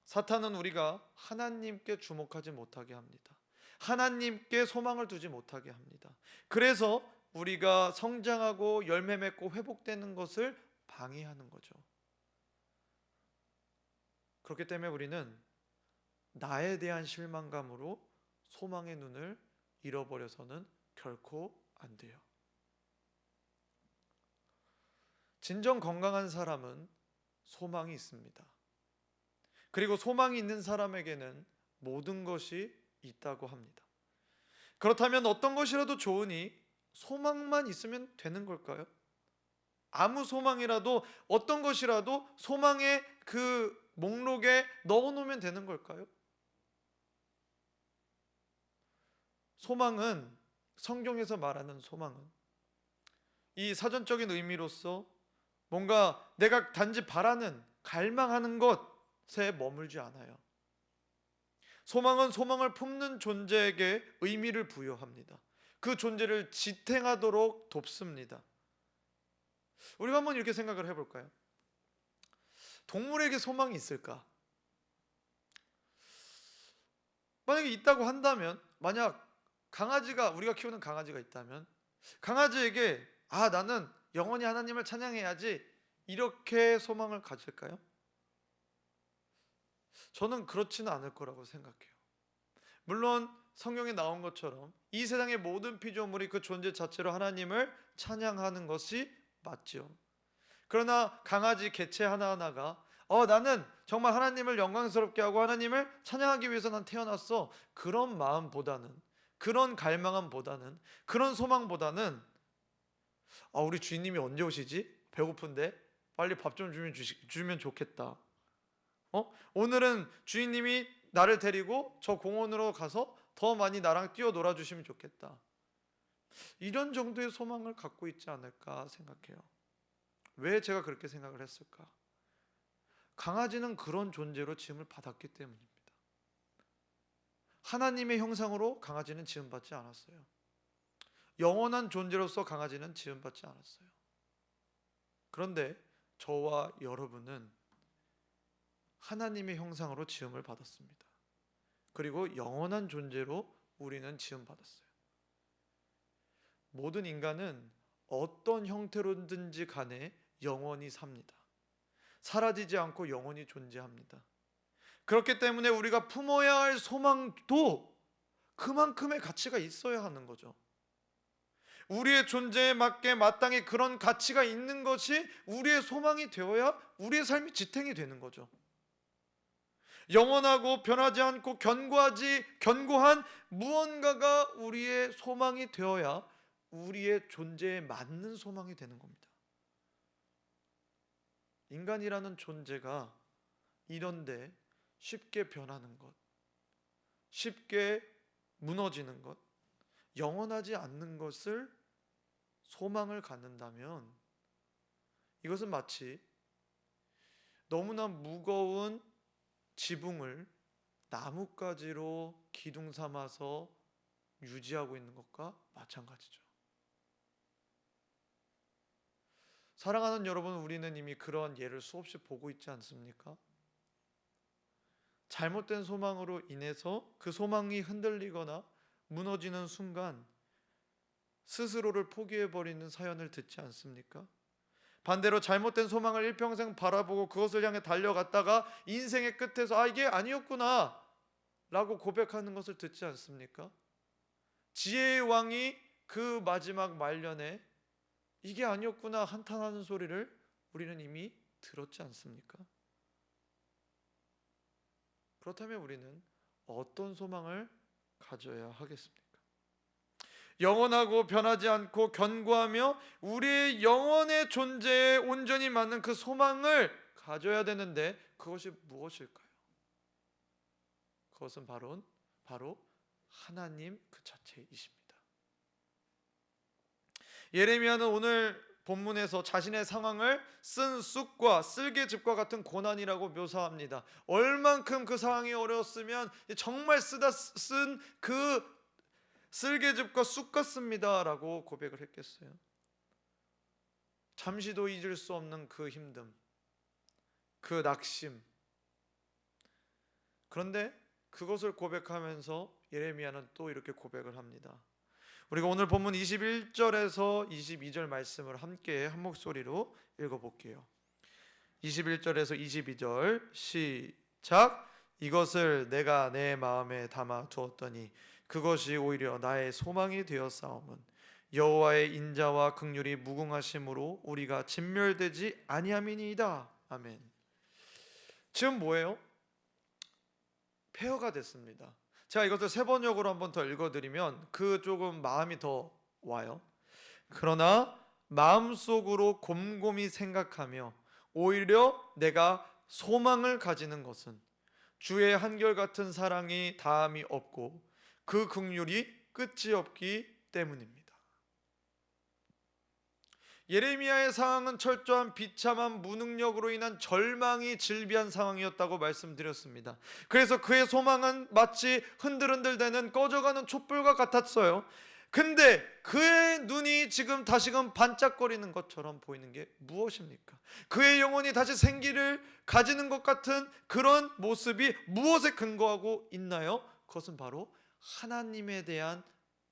사탄은 우리가 하나님께 주목하지 못하게 합니다. 하나님께 소망을 두지 못하게 합니다. 그래서 우리가 성장하고 열매 맺고 회복되는 것을 방해하는 거죠. 그렇기 때문에 우리는 나에 대한 실망감으로 소망의 눈을 잃어버려서는 결코 안 돼요. 진정 건강한 사람은 소망이 있습니다. 그리고 소망이 있는 사람에게는 모든 것이 있다고 합니다. 그렇다면 어떤 것이라도 좋으니 소망만 있으면 되는 걸까요? 아무 소망이라도, 어떤 것이라도 소망의 그 목록에 넣어놓으면 되는 걸까요? 소망은, 성경에서 말하는 소망은 이 사전적인 의미로서 뭔가 내가 단지 바라는, 갈망하는 것에 머물지 않아요. 소망은 소망을 품는 존재에게 의미를 부여합니다. 그 존재를 지탱하도록 돕습니다. 우리가 한번 이렇게 생각을 해볼까요? 동물에게 소망이 있을까? 만약에 있다고 한다면, 만약 강아지가, 우리가 키우는 강아지가 있다면 강아지에게 나는 영원히 하나님을 찬양해야지, 이렇게 소망을 가질까요? 저는 그렇지는 않을 거라고 생각해요. 물론 성경에 나온 것처럼 이 세상의 모든 피조물이 그 존재 자체로 하나님을 찬양하는 것이 맞죠. 그러나 강아지 개체 하나하나가 나는 정말 하나님을 영광스럽게 하고 하나님을 찬양하기 위해서 난 태어났어, 그런 마음보다는, 그런 갈망함보다는, 그런 소망보다는 우리 주인님이 언제 오시지? 배고픈데 빨리 밥 좀 주면 좋겠다. 오늘은 주인님이 나를 데리고 저 공원으로 가서 더 많이 나랑 뛰어놀아 주시면 좋겠다. 이런 정도의 소망을 갖고 있지 않을까 생각해요. 왜 제가 그렇게 생각을 했을까? 강아지는 그런 존재로 지음을 받았기 때문입니다. 하나님의 형상으로 강아지는 지음받지 않았어요. 영원한 존재로서 강아지는 지음받지 않았어요. 그런데 저와 여러분은 하나님의 형상으로 지음을 받았습니다. 그리고 영원한 존재로 우리는 지음받았어요. 모든 인간은 어떤 형태로든지 간에 영원히 삽니다. 사라지지 않고 영원히 존재합니다. 그렇기 때문에 우리가 품어야 할 소망도 그만큼의 가치가 있어야 하는 거죠. 우리의 존재에 맞게 마땅히 그런 가치가 있는 것이 우리의 소망이 되어야 우리의 삶이 지탱이 되는 거죠. 영원하고 변하지 않고 견고한 무언가가 우리의 소망이 되어야 우리의 존재에 맞는 소망이 되는 겁니다. 인간이라는 존재가 이런데 쉽게 변하는 것, 쉽게 무너지는 것, 영원하지 않는 것을 소망을 갖는다면 이것은 마치 너무나 무거운 지붕을 나뭇가지로 기둥 삼아서 유지하고 있는 것과 마찬가지죠. 사랑하는 여러분, 우리는 이미 그런 예를 수없이 보고 있지 않습니까? 잘못된 소망으로 인해서 그 소망이 흔들리거나 무너지는 순간 스스로를 포기해버리는 사연을 듣지 않습니까? 반대로 잘못된 소망을 일평생 바라보고 그것을 향해 달려갔다가 인생의 끝에서 이게 아니었구나 라고 고백하는 것을 듣지 않습니까? 지혜의 왕이 그 마지막 말년에 이게 아니었구나 한탄하는 소리를 우리는 이미 들었지 않습니까? 그렇다면 우리는 어떤 소망을 가져야 하겠습니까? 영원하고 변하지 않고 견고하며 우리의 영혼의 존재에 온전히 맞는 그 소망을 가져야 되는데 그것이 무엇일까요? 그것은 바로 하나님 그 자체이십니다. 예레미야는 오늘 본문에서 자신의 상황을 쓴 쑥과 쓸개즙과 같은 고난이라고 묘사합니다. 얼만큼 그 상황이 어려웠으면 정말 쓴 그 쓸개즙과 쑥 같습니다 라고 고백을 했겠어요. 잠시도 잊을 수 없는 그 힘듦, 그 낙심. 그런데 그것을 고백하면서 예레미야는 또 이렇게 고백을 합니다. 우리가 오늘 본문 21절에서 22절 말씀을 함께 한 목소리로 읽어볼게요. 21절에서 22절 시작. 이것을 내가 내 마음에 담아 두었더니 그것이 오히려 나의 소망이 되었사오면 여호와의 인자와 긍휼이 무궁하심으로 우리가 진멸되지 아니함이니이다. 아멘. 지금 뭐예요? 폐허가 됐습니다. 제가 이것을 세 번역으로 한번 더 읽어드리면 그 조금 마음이 더 와요. 그러나 마음속으로 곰곰이 생각하며 오히려 내가 소망을 가지는 것은 주의 한결같은 사랑이 다함이 없고 그 긍휼이 끝이 없기 때문입니다. 예레미야의 상황은 철저한 비참한 무능력으로 인한 절망이 질비한 상황이었다고 말씀드렸습니다. 그래서 그의 소망은 마치 흔들흔들대는 꺼져가는 촛불과 같았어요. 근데 그의 눈이 지금 다시금 반짝거리는 것처럼 보이는 게 무엇입니까? 그의 영혼이 다시 생기를 가지는 것 같은 그런 모습이 무엇에 근거하고 있나요? 그것은 바로 하나님에 대한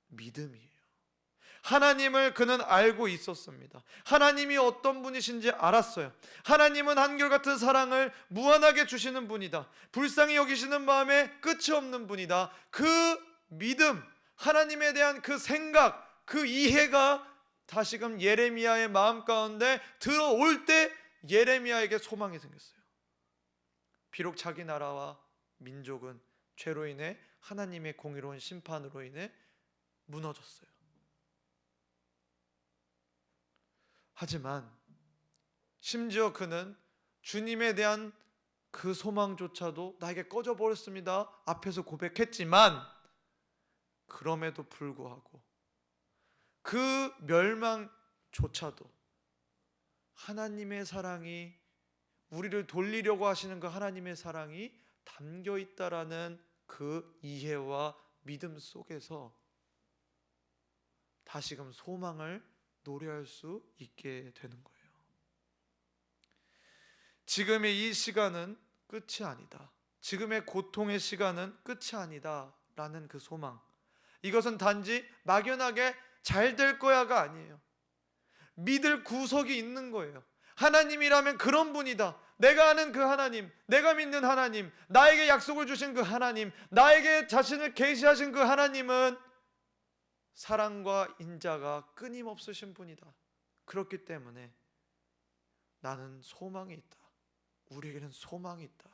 믿음이에요. 하나님을 그는 알고 있었습니다. 하나님이 어떤 분이신지 알았어요. 하나님은 한결같은 사랑을 무한하게 주시는 분이다. 불쌍히 여기시는 마음에 끝이 없는 분이다. 그 믿음, 하나님에 대한 그 생각, 그 이해가 다시금 예레미야의 마음 가운데 들어올 때 예레미야에게 소망이 생겼어요. 비록 자기 나라와 민족은 죄로 인해 하나님의 공의로운 심판으로 인해 무너졌어요. 하지만 심지어 그는 주님에 대한 그 소망조차도 나에게 꺼져버렸습니다 앞에서 고백했지만 그럼에도 불구하고 그 멸망조차도 하나님의 사랑이 우리를 돌리려고 하시는 그 하나님의 사랑이 담겨 있다라는 그 이해와 믿음 속에서 다시금 소망을 노래할 수 있게 되는 거예요. 지금의 이 시간은 끝이 아니다. 지금의 고통의 시간은 끝이 아니다 라는 그 소망, 이것은 단지 막연하게 잘 될 거야가 아니에요. 믿을 구석이 있는 거예요. 하나님이라면 그런 분이다. 내가 아는 그 하나님, 내가 믿는 하나님, 나에게 약속을 주신 그 하나님, 나에게 자신을 계시하신 그 하나님은 사랑과 인자가 끊임없으신 분이다. 그렇기 때문에 나는 소망이 있다. 우리에게는 소망이 있다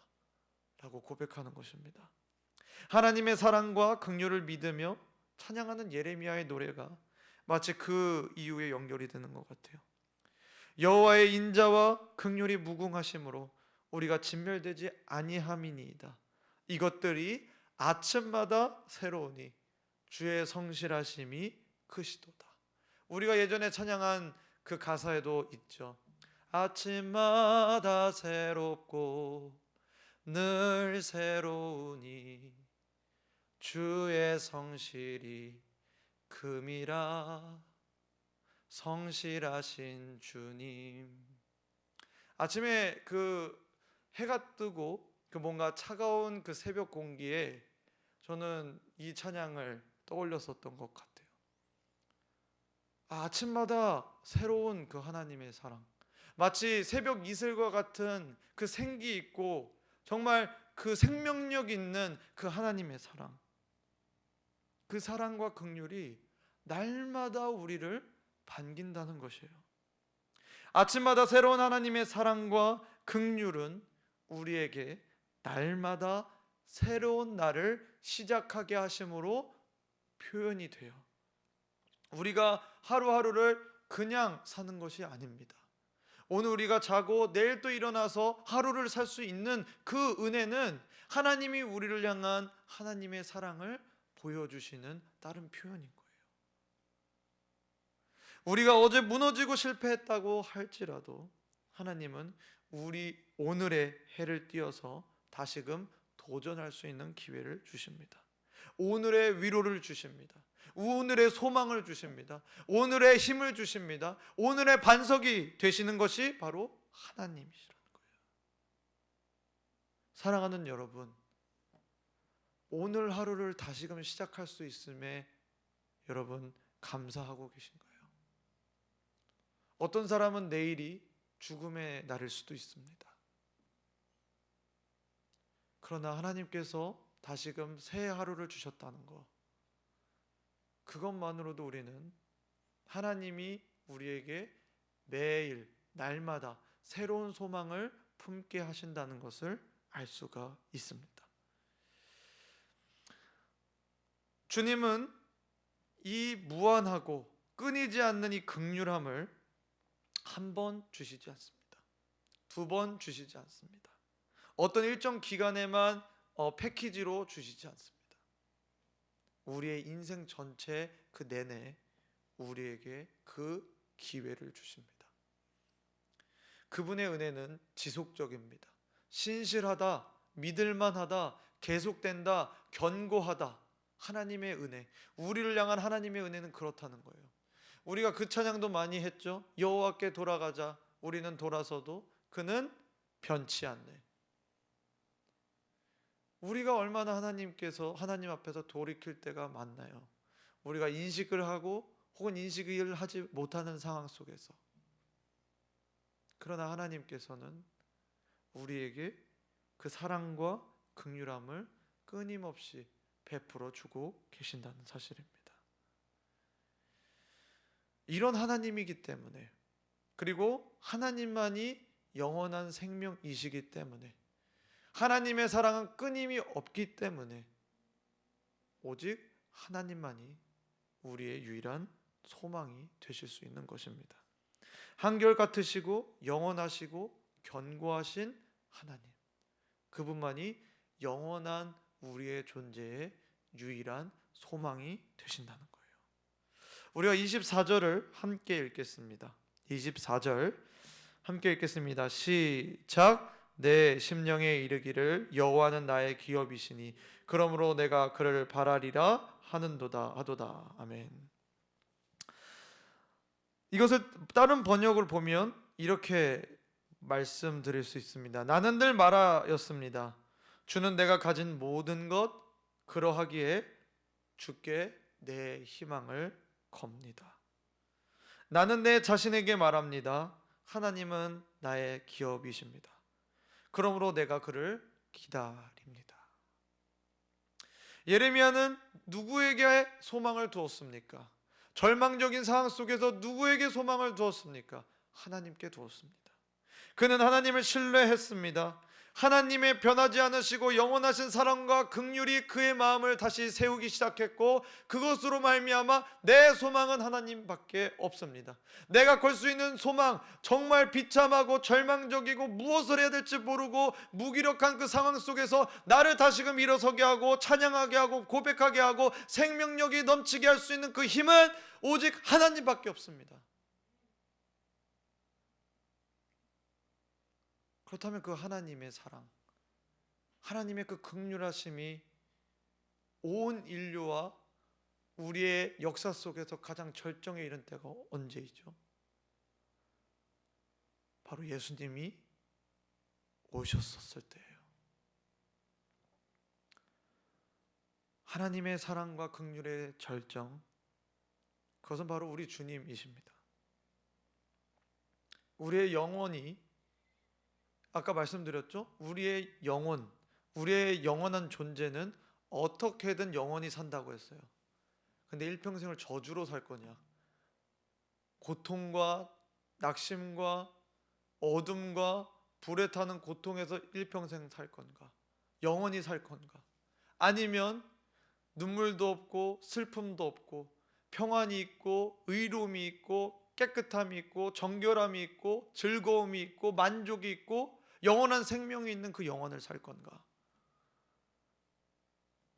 라고 고백하는 것입니다. 하나님의 사랑과 긍휼을 믿으며 찬양하는 예레미야의 노래가 마치 그 이후에 연결이 되는 것 같아요. 여호와의 인자와 긍휼이 무궁하심으로 우리가 진멸되지 아니함이니이다. 이것들이 아침마다 새로우니 주의 성실하심이 크시도다. 우리가 예전에 찬양한 그 가사에도 있죠. 아침마다 새롭고 늘 새로우니 주의 성실이 금이라. 성실하신 주님. 아침에 그 해가 뜨고 그 뭔가 차가운 그 새벽 공기에 저는 이 찬양을 떠올렸었던 것 같아요. 아침마다 새로운 그 하나님의 사랑, 마치 새벽 이슬과 같은 그 생기 있고 정말 그 생명력 있는 그 하나님의 사랑, 그 사랑과 긍휼이 날마다 우리를 반긴다는 것이에요. 아침마다 새로운 하나님의 사랑과 긍휼은 우리에게 날마다 새로운 날을 시작하게 하심으로 표현이 돼요. 우리가 하루하루를 그냥 사는 것이 아닙니다. 오늘 우리가 자고 내일 또 일어나서 하루를 살 수 있는 그 은혜는 하나님이 우리를 향한 하나님의 사랑을 보여주시는 다른 표현인 거예요. 우리가 어제 무너지고 실패했다고 할지라도 하나님은 우리 오늘의 해를 띄어서 다시금 도전할 수 있는 기회를 주십니다. 오늘의 위로를 주십니다. 오늘의 소망을 주십니다. 오늘의 힘을 주십니다. 오늘의 반석이 되시는 것이 바로 하나님이시라는 거예요. 사랑하는 여러분, 오늘 하루를 다시금 시작할 수 있음에 여러분 감사하고 계신가요? 어떤 사람은 내일이 죽음의 날일 수도 있습니다. 그러나 하나님께서 다시금 새 하루를 주셨다는 것, 그것만으로도 우리는 하나님이 우리에게 매일 날마다 새로운 소망을 품게 하신다는 것을 알 수가 있습니다. 주님은 이 무한하고 끊이지 않는 이 긍휼함을 한 번 주시지 않습니다. 두 번 주시지 않습니다. 어떤 일정 기간에만 패키지로 주시지 않습니다. 우리의 인생 전체 그 내내 우리에게 그 기회를 주십니다. 그분의 은혜는 지속적입니다. 신실하다, 믿을만하다, 계속된다, 견고하다. 하나님의 은혜, 우리를 향한 하나님의 은혜는 그렇다는 거예요. 우리가 그 찬양도 많이 했죠. 여호와께 돌아가자, 우리는 돌아서도 그는 변치 않네. 우리가 얼마나 하나님 앞에서 돌이킬 때가 많나요? 우리가 인식을 하고 혹은 인식을 하지 못하는 상황 속에서. 그러나 하나님께서는 우리에게 그 사랑과 긍휼함을 끊임없이 베풀어 주고 계신다는 사실입니다. 이런 하나님이기 때문에, 그리고 하나님만이 영원한 생명이시기 때문에, 하나님의 사랑은 끊임이 없기 때문에 오직 하나님만이 우리의 유일한 소망이 되실 수 있는 것입니다. 한결같으시고 영원하시고 견고하신 하나님, 그분만이 영원한 우리의 존재의 유일한 소망이 되신다는 거예요. 우리가 24절을 함께 읽겠습니다. 24절 함께 읽겠습니다. 시작. 내 심령에 이르기를 여호와는 나의 기업이시니 그러므로 내가 그를 바라리라 하도다. 아멘. 이것을 다른 번역을 보면 이렇게 말씀드릴 수 있습니다. 나는 늘 말하였습니다. 주는 내가 가진 모든 것 그러하기에 주께 내 희망을 겁니다. 나는 내 자신에게 말합니다. 하나님은 나의 기업이십니다. 그러므로 내가 그를 기다립니다. 예레미야는 누구에게 소망을 두었습니까? 절망적인 상황 속에서 누구에게 소망을 두었습니까? 하나님께 두었습니다. 그는 하나님을 신뢰했습니다. 하나님의 변하지 않으시고 영원하신 사랑과 긍휼이 그의 마음을 다시 세우기 시작했고, 그것으로 말미암아 내 소망은 하나님밖에 없습니다. 내가 걸 수 있는 소망, 정말 비참하고 절망적이고 무엇을 해야 될지 모르고 무기력한 그 상황 속에서 나를 다시금 일어서게 하고 찬양하게 하고 고백하게 하고 생명력이 넘치게 할 수 있는 그 힘은 오직 하나님밖에 없습니다. 그렇다면 그 하나님의 사랑, 하나님의 그 긍휼하심이 온 인류와 우리의 역사 속에서 가장 절정에 이른 때가 언제이죠? 바로 예수님이 오셨었을 때예요. 하나님의 사랑과 긍휼의 절정, 그것은 바로 우리 주님이십니다. 우리의 영혼이, 아까 말씀드렸죠? 우리의 영혼, 우리의 영원한 존재는 어떻게든 영원히 산다고 했어요. 근데 일평생을 저주로 살 거냐? 고통과 낙심과 어둠과 불에 타는 고통에서 일평생 살 건가? 영원히 살 건가? 아니면 눈물도 없고 슬픔도 없고 평안이 있고 의로움이 있고 깨끗함이 있고 정결함이 있고 즐거움이 있고 만족이 있고 영원한 생명이 있는 그 영혼을 살 건가?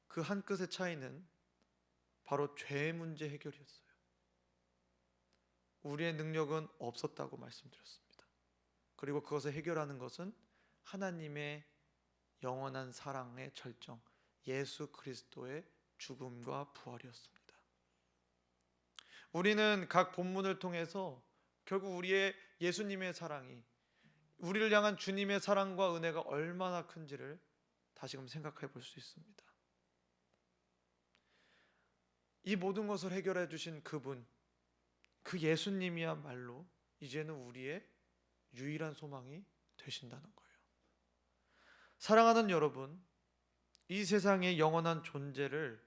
그 한 끗의 차이는 바로 죄의 문제 해결이었어요. 우리의 능력은 없었다고 말씀드렸습니다. 그리고 그것을 해결하는 것은 하나님의 영원한 사랑의 절정, 예수 그리스도의 죽음과 부활이었습니다. 우리는 각 본문을 통해서 결국 우리의 예수님의 사랑이, 우리를 향한 주님의 사랑과 은혜가 얼마나 큰지를 다시금 생각해 볼 수 있습니다. 이 모든 것을 해결해 주신 그분, 그 예수님이야말로 이제는 우리의 유일한 소망이 되신다는 거예요. 사랑하는 여러분, 이 세상의 영원한 존재를,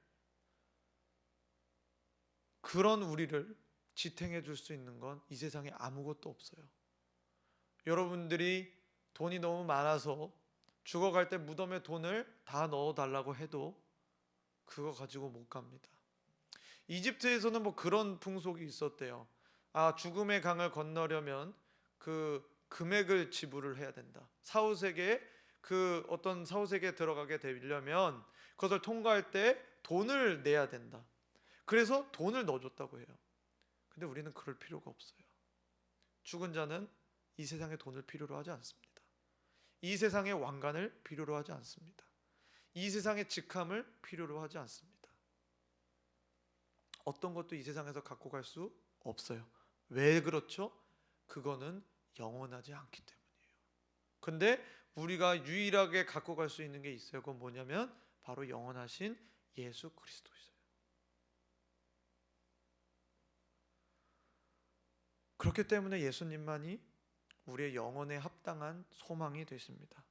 그런 우리를 지탱해 줄 수 있는 건 이 세상에 아무것도 없어요. 여러분들이 돈이 너무 많아서 죽어갈 때 무덤에 돈을 다 넣어달라고 해도 그거 가지고 못 갑니다. 이집트에서는 뭐 그런 풍속이 있었대요. 죽음의 강을 건너려면 그 금액을 지불을 해야 된다. 사후세계에 어떤 사후세계에 들어가게 되려면 그것을 통과할 때 돈을 내야 된다. 그래서 돈을 넣어줬다고 해요. 근데 우리는 그럴 필요가 없어요. 죽은 자는 이 세상의 돈을 필요로 하지 않습니다. 이 세상의 왕관을 필요로 하지 않습니다. 이 세상의 직함을 필요로 하지 않습니다. 어떤 것도 이 세상에서 갖고 갈 수 없어요. 왜 그렇죠? 그거는 영원하지 않기 때문이에요. 근데 우리가 유일하게 갖고 갈 수 있는 게 있어요. 그건 뭐냐면 바로 영원하신 예수 그리스도이세요. 그렇기 때문에 예수님만이 우리의 영혼에 합당한 소망이 되십니다.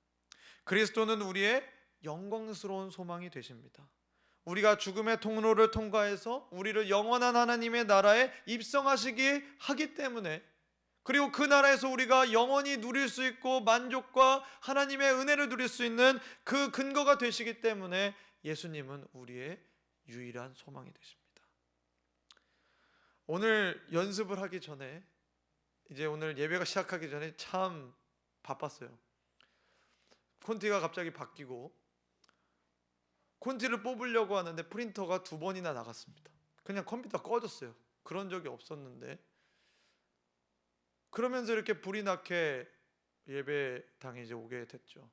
그리스도는 우리의 영광스러운 소망이 되십니다. 우리가 죽음의 통로를 통과해서 우리를 영원한 하나님의 나라에 입성하시게 하기 때문에, 그리고 그 나라에서 우리가 영원히 누릴 수 있고 만족과 하나님의 은혜를 누릴 수 있는 그 근거가 되시기 때문에 예수님은 우리의 유일한 소망이 되십니다. 오늘 연습을 하기 전에, 이제 오늘 예배가 시작하기 전에 참 바빴어요. 콘티가 갑자기 바뀌고 콘티를 뽑으려고 하는데 프린터가 2번이나 나갔습니다. 그냥 컴퓨터가 꺼졌어요. 그런 적이 없었는데, 그러면서 이렇게 불이 나게 예배당에 이제 오게 됐죠.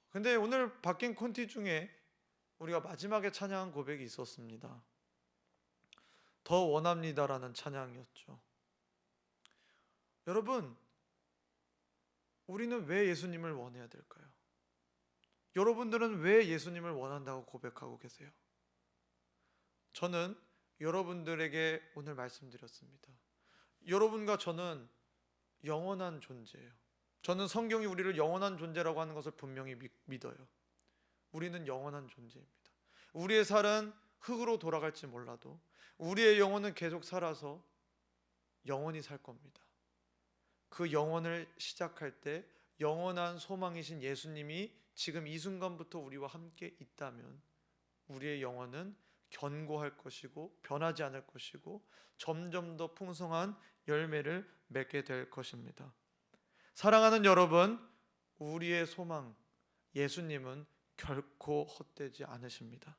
근데 오늘 바뀐 콘티 중에 우리가 마지막에 찬양한 고백이 있었습니다. 더 원합니다라는 찬양이었죠. 여러분, 우리는 왜 예수님을 원해야 될까요? 여러분들은 왜 예수님을 원한다고 고백하고 계세요? 저는 여러분들에게 오늘 말씀드렸습니다. 여러분과 저는 영원한 존재예요. 저는 성경이 우리를 영원한 존재라고 하는 것을 분명히 믿어요. 우리는 영원한 존재입니다. 우리의 살은 흙으로 돌아갈지 몰라도 우리의 영혼은 계속 살아서 영원히 살 겁니다. 그 영혼을 시작할 때 영원한 소망이신 예수님이 지금 이 순간부터 우리와 함께 있다면 우리의 영혼은 견고할 것이고 변하지 않을 것이고 점점 더 풍성한 열매를 맺게 될 것입니다. 사랑하는 여러분, 우리의 소망 예수님은 결코 헛되지 않으십니다.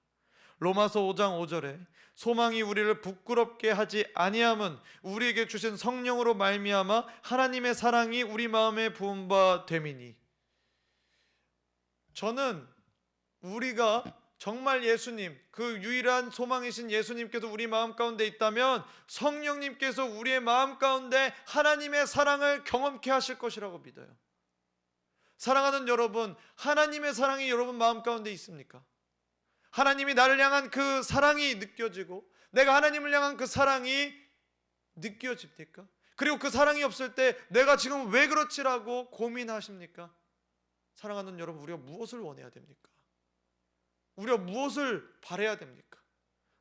로마서 5장 5절에 소망이 우리를 부끄럽게 하지 아니함은 우리에게 주신 성령으로 말미암아 하나님의 사랑이 우리 마음에 부은 바 됨이니. 저는 우리가 정말 예수님, 그 유일한 소망이신 예수님께서 우리 마음 가운데 있다면 성령님께서 우리의 마음 가운데 하나님의 사랑을 경험케 하실 것이라고 믿어요. 사랑하는 여러분, 하나님의 사랑이 여러분 마음 가운데 있습니까? 하나님이 나를 향한 그 사랑이 느껴지고 내가 하나님을 향한 그 사랑이 느껴집니까? 그리고 그 사랑이 없을 때 내가 지금 왜 그렇지라고 고민하십니까? 사랑하는 여러분, 우리가 무엇을 원해야 됩니까? 우리가 무엇을 바라야 됩니까?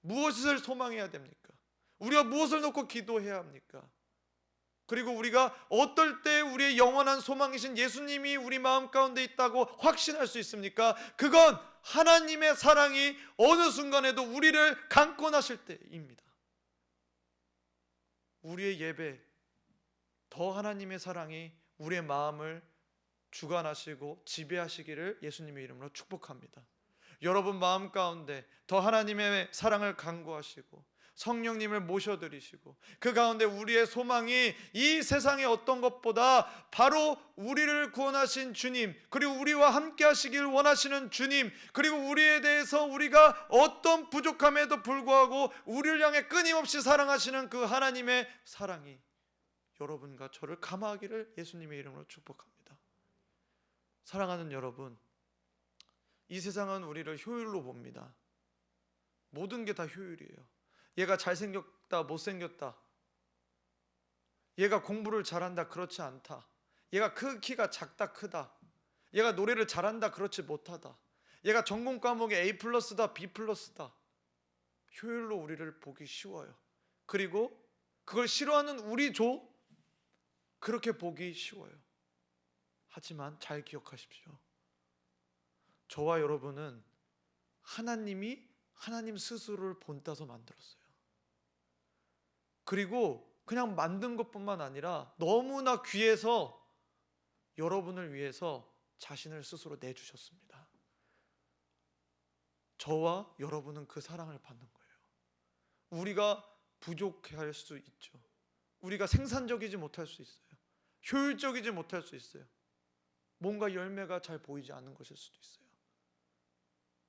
무엇을 소망해야 됩니까? 우리가 무엇을 놓고 기도해야 합니까? 그리고 우리가 어떨 때 우리의 영원한 소망이신 예수님이 우리 마음 가운데 있다고 확신할 수 있습니까? 그건 하나님의 사랑이 어느 순간에도 우리를 강권하실 때입니다. 우리의 예배, 더 하나님의 사랑이 우리의 마음을 주관하시고 지배하시기를 예수님의 이름으로 축복합니다. 여러분 마음 가운데 더 하나님의 사랑을 간구하시고 성령님을 모셔드리시고 그 가운데 우리의 소망이 이 세상의 어떤 것보다 바로 우리를 구원하신 주님, 그리고 우리와 함께 하시길 원하시는 주님, 그리고 우리에 대해서 우리가 어떤 부족함에도 불구하고 우리를 향해 끊임없이 사랑하시는 그 하나님의 사랑이 여러분과 저를 감화하기를 예수님의 이름으로 축복합니다. 사랑하는 여러분, 이 세상은 우리를 효율로 봅니다. 모든 게 다 효율이에요. 얘가 잘생겼다, 못생겼다, 얘가 공부를 잘한다, 그렇지 않다, 얘가 키가 작다, 크다, 얘가 노래를 잘한다, 그렇지 못하다, 얘가 전공 과목에 A 플러스다, B 플러스다. 효율로 우리를 보기 쉬워요. 그리고 그걸 싫어하는 우리조 그렇게 보기 쉬워요. 하지만 잘 기억하십시오. 저와 여러분은 하나님이 하나님 스스로를 본따서 만들었어요. 그리고 그냥 만든 것뿐만 아니라 너무나 귀해서 여러분을 위해서 자신을 스스로 내주셨습니다. 저와 여러분은 그 사랑을 받는 거예요. 우리가 부족할 수 있죠. 우리가 생산적이지 못할 수 있어요. 효율적이지 못할 수 있어요. 뭔가 열매가 잘 보이지 않는 것일 수도 있어요.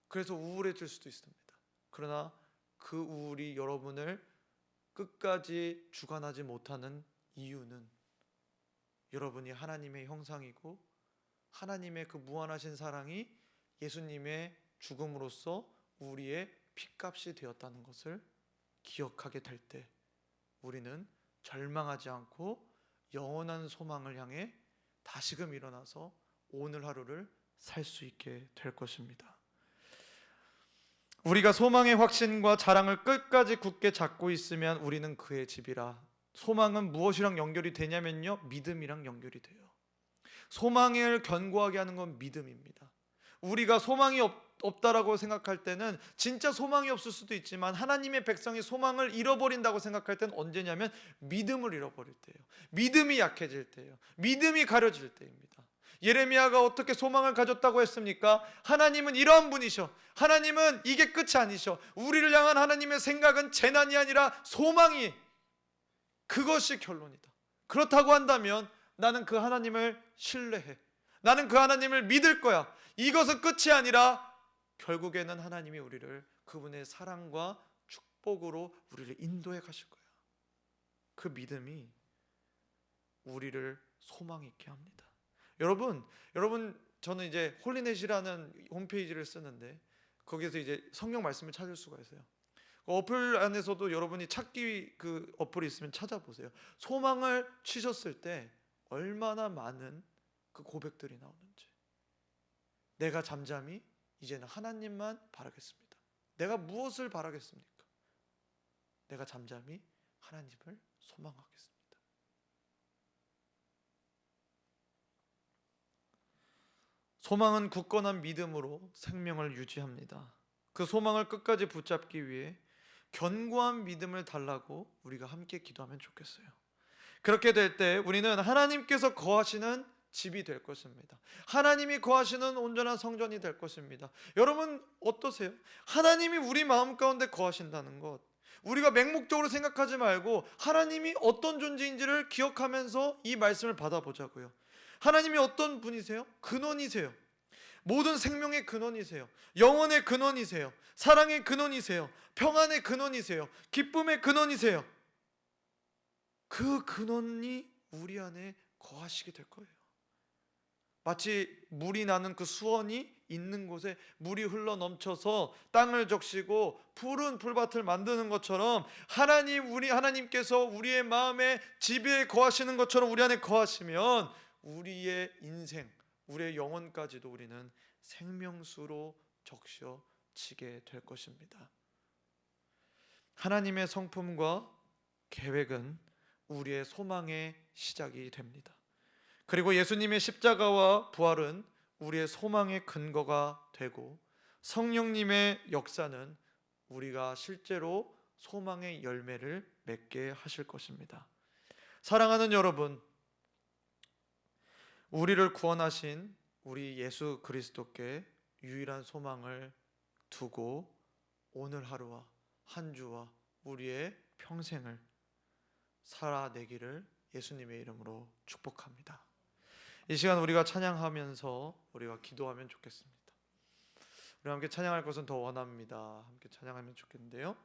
그래서 우울해질 수도 있습니다. 그러나 그 우울이 여러분을 끝까지 주관하지 못하는 이유는 여러분이 하나님의 형상이고 하나님의 그 무한하신 사랑이 예수님의 죽음으로써 우리의 핏값이 되었다는 것을 기억하게 될 때 우리는 절망하지 않고 영원한 소망을 향해 다시금 일어나서 오늘 하루를 살 수 있게 될 것입니다. 우리가 소망의 확신과 자랑을 끝까지 굳게 잡고 있으면 우리는 그의 집이라. 소망은 무엇이랑 연결이 되냐면요, 믿음이랑 연결이 돼요. 소망을 견고하게 하는 건 믿음입니다. 우리가 소망이 없다라고 생각할 때는 진짜 소망이 없을 수도 있지만 하나님의 백성이 소망을 잃어버린다고 생각할 때는 언제냐면 믿음을 잃어버릴 때예요. 믿음이 약해질 때예요. 믿음이 가려질 때입니다. 예레미야가 어떻게 소망을 가졌다고 했습니까? 하나님은 이러한 분이셔. 하나님은 이게 끝이 아니셔. 우리를 향한 하나님의 생각은 재난이 아니라 소망이, 그것이 결론이다. 그렇다고 한다면 나는 그 하나님을 신뢰해. 나는 그 하나님을 믿을 거야. 이것은 끝이 아니라 결국에는 하나님이 우리를 그분의 사랑과 축복으로 우리를 인도해 가실 거야. 그 믿음이 우리를 소망 있게 합니다. 여러분 저는 이제 홀리넷이라는 홈페이지를 쓰는데 거기에서 이제 성경 말씀을 찾을 수가 있어요. 그 어플 안에서도 여러분이 찾기 그 어플이 있으면 찾아보세요. 소망을 치셨을 때 얼마나 많은 그 고백들이 나오는지. 내가 잠잠히 이제는 하나님만 바라겠습니다. 내가 무엇을 바라겠습니까? 내가 잠잠히 하나님을 소망하겠습니다. 소망은 굳건한 믿음으로 생명을 유지합니다. 그 소망을 끝까지 붙잡기 위해 견고한 믿음을 달라고 우리가 함께 기도하면 좋겠어요. 그렇게 될 때 우리는 하나님께서 거하시는 집이 될 것입니다. 하나님이 거하시는 온전한 성전이 될 것입니다. 여러분 어떠세요? 하나님이 우리 마음 가운데 거하신다는 것, 우리가 맹목적으로 생각하지 말고 하나님이 어떤 존재인지를 기억하면서 이 말씀을 받아보자고요. 하나님이 어떤 분이세요? 근원이세요. 모든 생명의 근원이세요. 영혼의 근원이세요. 사랑의 근원이세요. 평안의 근원이세요. 기쁨의 근원이세요. 그 근원이 우리 안에 거하시게 될 거예요. 마치 물이 나는 그 수원이 있는 곳에 물이 흘러 넘쳐서 땅을 적시고 푸른 풀밭을 만드는 것처럼 하나님께서 우리의 마음에 지배에 거하시는 것처럼 우리 안에 거하시면 우리의 인생, 우리의 영혼까지도 우리는 생명수로 적셔지게 될 것입니다. 하나님의 성품과 계획은 우리의 소망의 시작이 됩니다. 그리고 예수님의 십자가와 부활은 우리의 소망의 근거가 되고 성령님의 역사는 우리가 실제로 소망의 열매를 맺게 하실 것입니다. 사랑하는 여러분, 우리를 구원하신 우리 예수 그리스도께 유일한 소망을 두고 오늘 하루와 한 주와 우리의 평생을 살아내기를 예수님의 이름으로 축복합니다. 이 시간 우리가 찬양하면서 우리가 기도하면 좋겠습니다. 우리 함께 찬양할 것은 더 원합니다. 함께 찬양하면 좋겠는데요.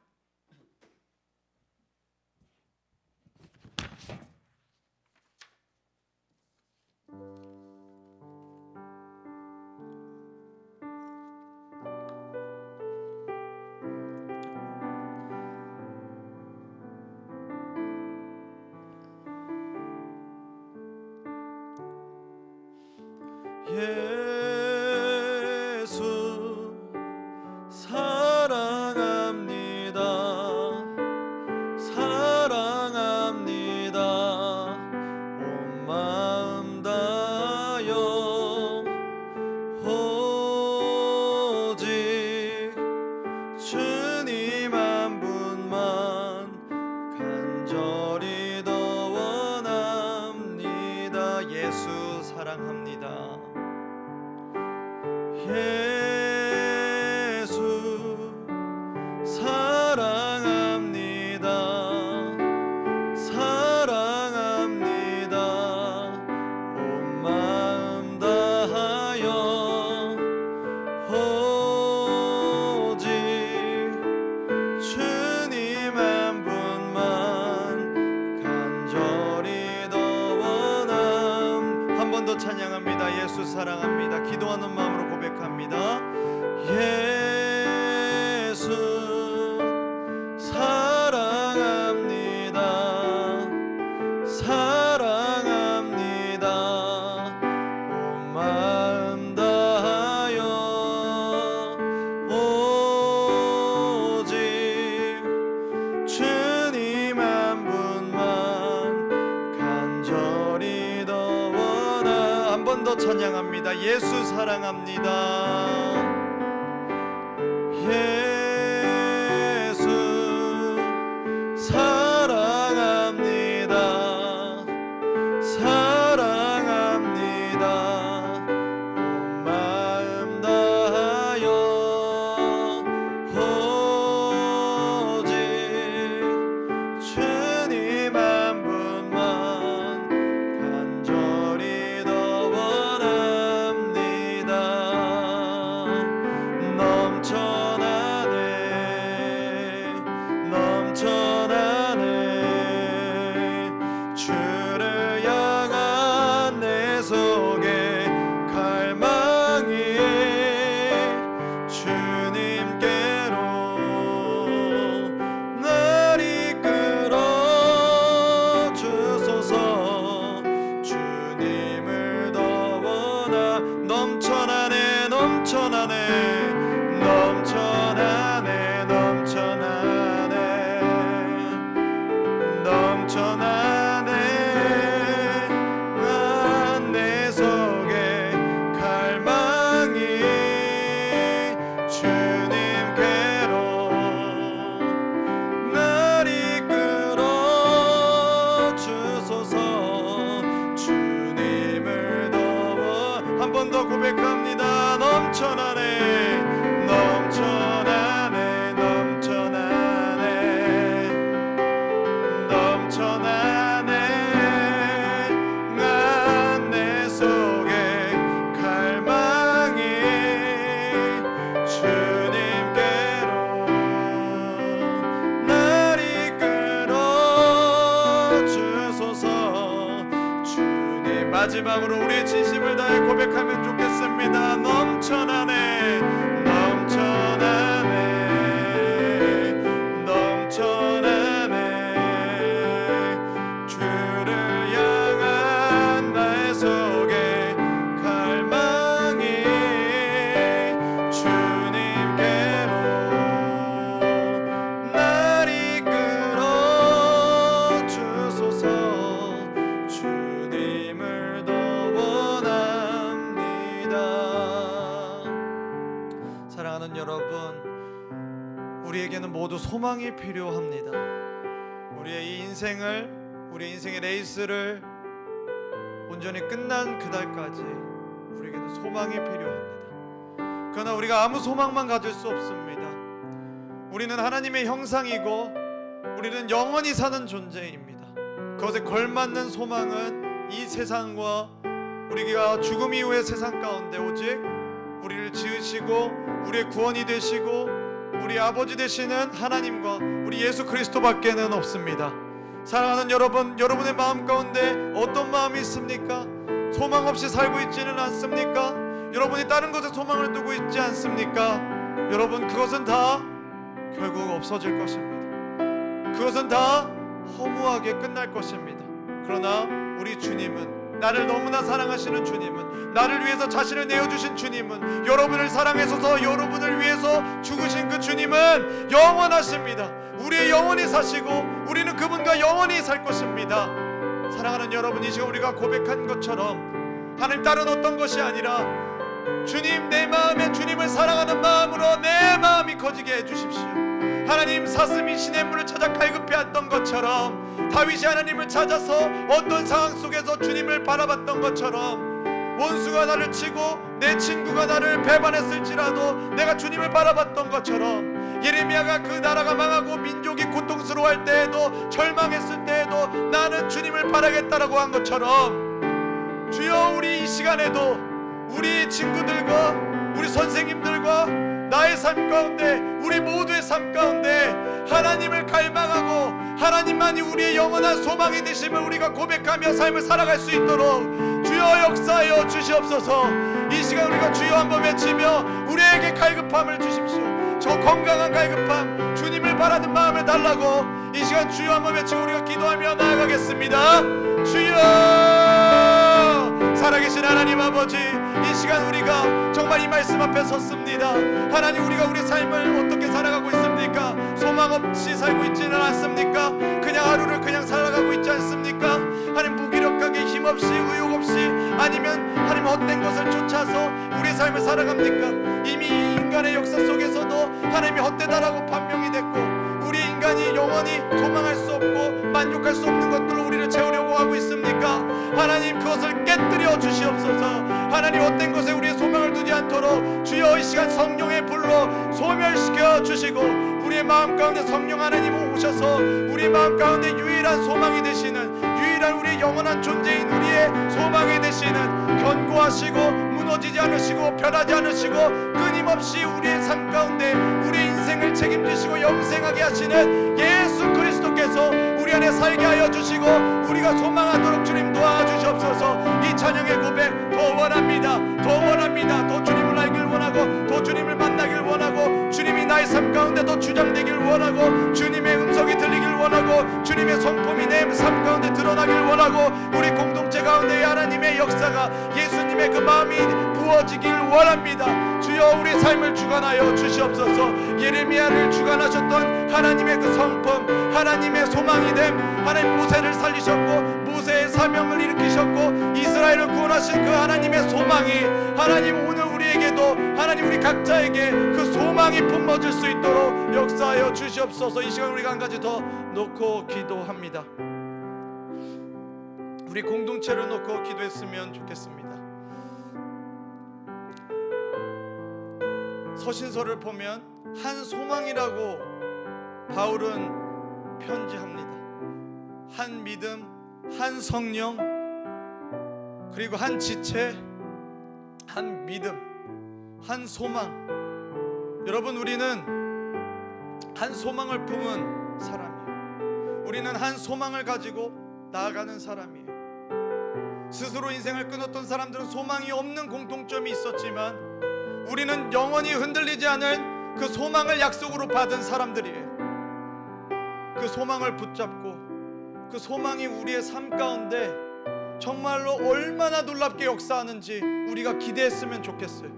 예수 사랑합니다. 사랑합니다. 온 마음 다하여 오직 주님 한 분만 간절히 더 원합니다. 예수 사랑합니다. 예수 사랑합니다. 사랑합니다. 온 마음 다하여 오직 주님 한 분만 간절히 더 원함. 한 번 더 찬양합니다. 예수 사랑합니다. 기도하는 마음으로 고백합니다. 예수 사랑합니다. 사랑합니다. 온 마음 다하여 오직 주님 한 분만 간절히 더 원하. 한 번 더 찬양합니다. 예수 사랑합니다. 예수 사랑합니다. 사랑합니다. 온 마음 다하여 오직 주님 한 분만 간절히 더 원합니다. 넘쳐나네 주를 향한 내 속에 갈망이 주님께로 날 이끌어 주소서. 주님을 더 원하. 넘쳐나네 넘쳐나네 넘쳐나네 넘쳐나네 넘쳐나네 내 속에 갈망이 주님께로 날 이끌어 주소서. 주님을 더워. 한 번 더 고백합니다. 넘쳐나네 넘쳐나네 넘쳐나네 넘쳐나네 난 내 속에 갈망이 주님께로 날 이끌어 주소서. 주님, 마지막으로 우리의 진심을 다해 고백하면 좋겠습니다. 넘쳐나네 넘쳐나네 넘쳐나네 주를 향한 나의 속에 갈망이 주님께로 날 이끌어 주소서. 주님을 더 원합니다. 사랑하는 여러분, 우리에게는 모두 소망이 필요합니다. 우리의 인생의 레이스를 온전히 끝난 그날까지 우리에게는 소망이 필요합니다. 그러나 우리가 아무 소망만 가질 수 없습니다. 우리는 하나님의 형상이고 우리는 영원히 사는 존재입니다. 그것에 걸맞는 소망은 이 세상과 우리가 죽음 이후의 세상 가운데 오직 우리를 지으시고 우리의 구원이 되시고 우리 아버지 되시는 하나님과 우리 예수 그리스도밖에는 없습니다. 사랑하는 여러분, 여러분의 마음 가운데 어떤 마음이 있습니까? 소망 없이 살고 있지는 않습니까? 여러분이 다른 것에 소망을 두고 있지 않습니까? 여러분, 그것은 다 결국 없어질 것입니다. 그것은 다 허무하게 끝날 것입니다. 그러나 우리 주님은, 나를 너무나 사랑하시는 주님은, 나를 위해서 자신을 내어주신 주님은, 여러분을 사랑하셔서 여러분을 위해서 죽으신 그 주님은 영원하십니다. 우리의 영원히 사시고 우리는 그분과 영원히 살 것입니다. 사랑하는 여러분, 이 시간 우리가 고백한 것처럼 하나님 다른 어떤 것이 아니라 주님, 내 마음에 주님을 사랑하는 마음으로 내 마음이 커지게 해주십시오. 하나님, 사슴이 시냇물을 찾아 갈급해왔던 것처럼 다윗이 하나님을 찾아서 어떤 상황 속에서 주님을 바라봤던 것처럼 원수가 나를 치고 내 친구가 나를 배반했을지라도 내가 주님을 바라봤던 것처럼 예레미야가 그 나라가 망하고 민족이 고통스러워할 때에도 절망했을 때에도 나는 주님을 바라겠다라고 한 것처럼 주여, 우리 이 시간에도 우리 친구들과 우리 선생님들과 나의 삶 가운데, 우리 모두의 삶 가운데 하나님을 갈망하고 하나님만이 우리의 영원한 소망이 되심을 우리가 고백하며 삶을 살아갈 수 있도록 주여 역사하여 주시옵소서. 이 시간 우리가 주여 한번 외치며 우리에게 갈급함을 주십시오. 저 건강한 갈급함, 주님을 바라는 마음을 달라고 이 시간 주여 한번 외치고 우리가 기도하며 나아가겠습니다. 주여, 살아계신 하나님 아버지, 이 시간 우리가 정말 이 말씀 앞에 섰습니다. 하나님, 우리가 우리 삶을 어떻게 살아가고 있습니까? 소망 없이 살고 있지는 않습니까? 그냥 하루를 그냥 살아가고 있지 않습니까? 하나님, 무기력하게 힘없이 의욕 없이, 아니면 하나님 헛된 것을 쫓아서 우리의 삶을 살아갑니까? 이미 이 인간의 역사 속에서도 하나님이 헛되다라고 판명이 됐고 우리 인간이 영원히 소망할 수 없고 만족할 수 없는 것들로 우리를 채우려고 하고 있습니까? 하나님, 그것을 깨뜨려 주시옵소서. 하나님, 헛된 것에 우리의 소망을 두지 않도록 주여 이 시간 성령의 불로 소멸시켜 주시고 우리의 마음 가운데 성령 하나님 오셔서 우리 마음 가운데 유일한 소망이 되시는, 유일한 우리의 영원한 존재인 우리의 소망이 되시는, 견고하시고 무너지지 않으시고 변하지 않으시고 끊임없이 우리의 삶 가운데 우리의 인생을 책임지시고 영생하게 하시는 예수 그리스도께서 우리 안에 살게 하여 주시고 우리가 소망하도록 주님 도와주시옵소서. 이 찬양의 고백 더 원합니다. 더 원합니다. 더 주님을 알길 원하고 더 주님을 만나길 원하고 주님이 나의 삶 가운데 더 주장되길 원하고 주님의 음성이 들리길 원하고 주님의 성품이 내 삶 가운데 드러나길 원하고 우리 공동체 가운데 하나님의 역사가, 예수님의 그 마음이 부어지길 원합니다. 주여, 우리 삶을 주관하여 주시옵소서. 예레미야를 주관하셨던 하나님의 그 성품, 하나님의 소망이 됨, 하나님 모세를 살리셨고 모세의 사명을 일으키셨고 이스라엘을 구원하신 그 하나님의 소망이 하나님 오늘 우리에게도, 하나님 우리 각자에게 그 소망이 품어질 수 있도록 역사하여 주시옵소서. 이 시간 우리가 한 가지 더 놓고 기도합니다. 우리 공동체를 놓고 기도했으면 좋겠습니다. 서신서를 보면 한 소망이라고 바울은 편지합니다. 한 믿음, 한 성령, 그리고 한 지체, 한 믿음, 한 소망. 여러분, 우리는 한 소망을 품은 사람이에요. 우리는 한 소망을 가지고 나아가는 사람이에요. 스스로 인생을 끊었던 사람들은 소망이 없는 공통점이 있었지만 우리는 영원히 흔들리지 않은 그 소망을 약속으로 받은 사람들이에요. 그 소망을 붙잡고 그 소망이 우리의 삶 가운데 정말로 얼마나 놀랍게 역사하는지 우리가 기대했으면 좋겠어요.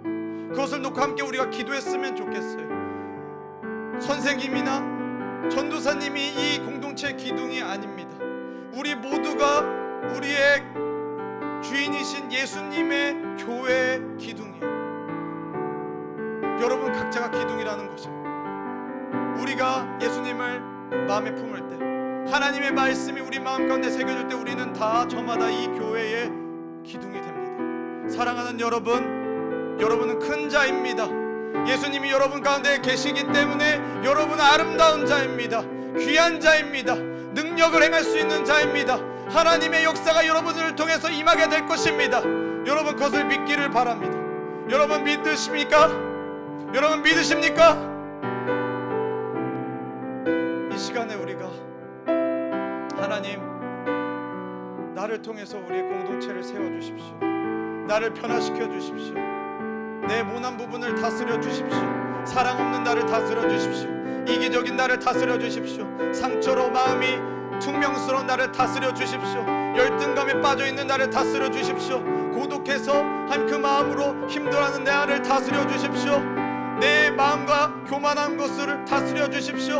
그것을 놓고 함께 우리가 기도했으면 좋겠어요. 선생님이나 전도사님이 이 공동체의 기둥이 아닙니다. 우리 모두가 우리의 주인이신 예수님의 교회의 기둥이에요. 여러분 각자가 기둥이라는 것은 우리가 예수님을 마음에 품을 때, 하나님의 말씀이 우리 마음 가운데 새겨질 때 우리는 다 저마다 이 교회의 기둥이 됩니다. 사랑하는 여러분, 여러분은 큰 자입니다. 예수님이 여러분 가운데 계시기 때문에 여러분은 아름다운 자입니다. 귀한 자입니다. 능력을 행할 수 있는 자입니다. 하나님의 역사가 여러분을 통해서 임하게 될 것입니다. 여러분 그것을 믿기를 바랍니다. 여러분 믿으십니까? 여러분 믿으십니까? 이 시간에 우리가 하나님, 나를 통해서 우리의 공동체를 세워주십시오. 나를 변화시켜 주십시오. 내 모난 부분을 다스려 주십시오. 사랑 없는 나를 다스려 주십시오. 이기적인 나를 다스려 주십시오. 상처로 마음이 퉁명스러운 나를 다스려 주십시오. 열등감에 빠져있는 나를 다스려 주십시오. 고독해서 한 그 마음으로 힘들어하는 내 안을 다스려 주십시오. 내 마음과 교만한 것을 다스려 주십시오.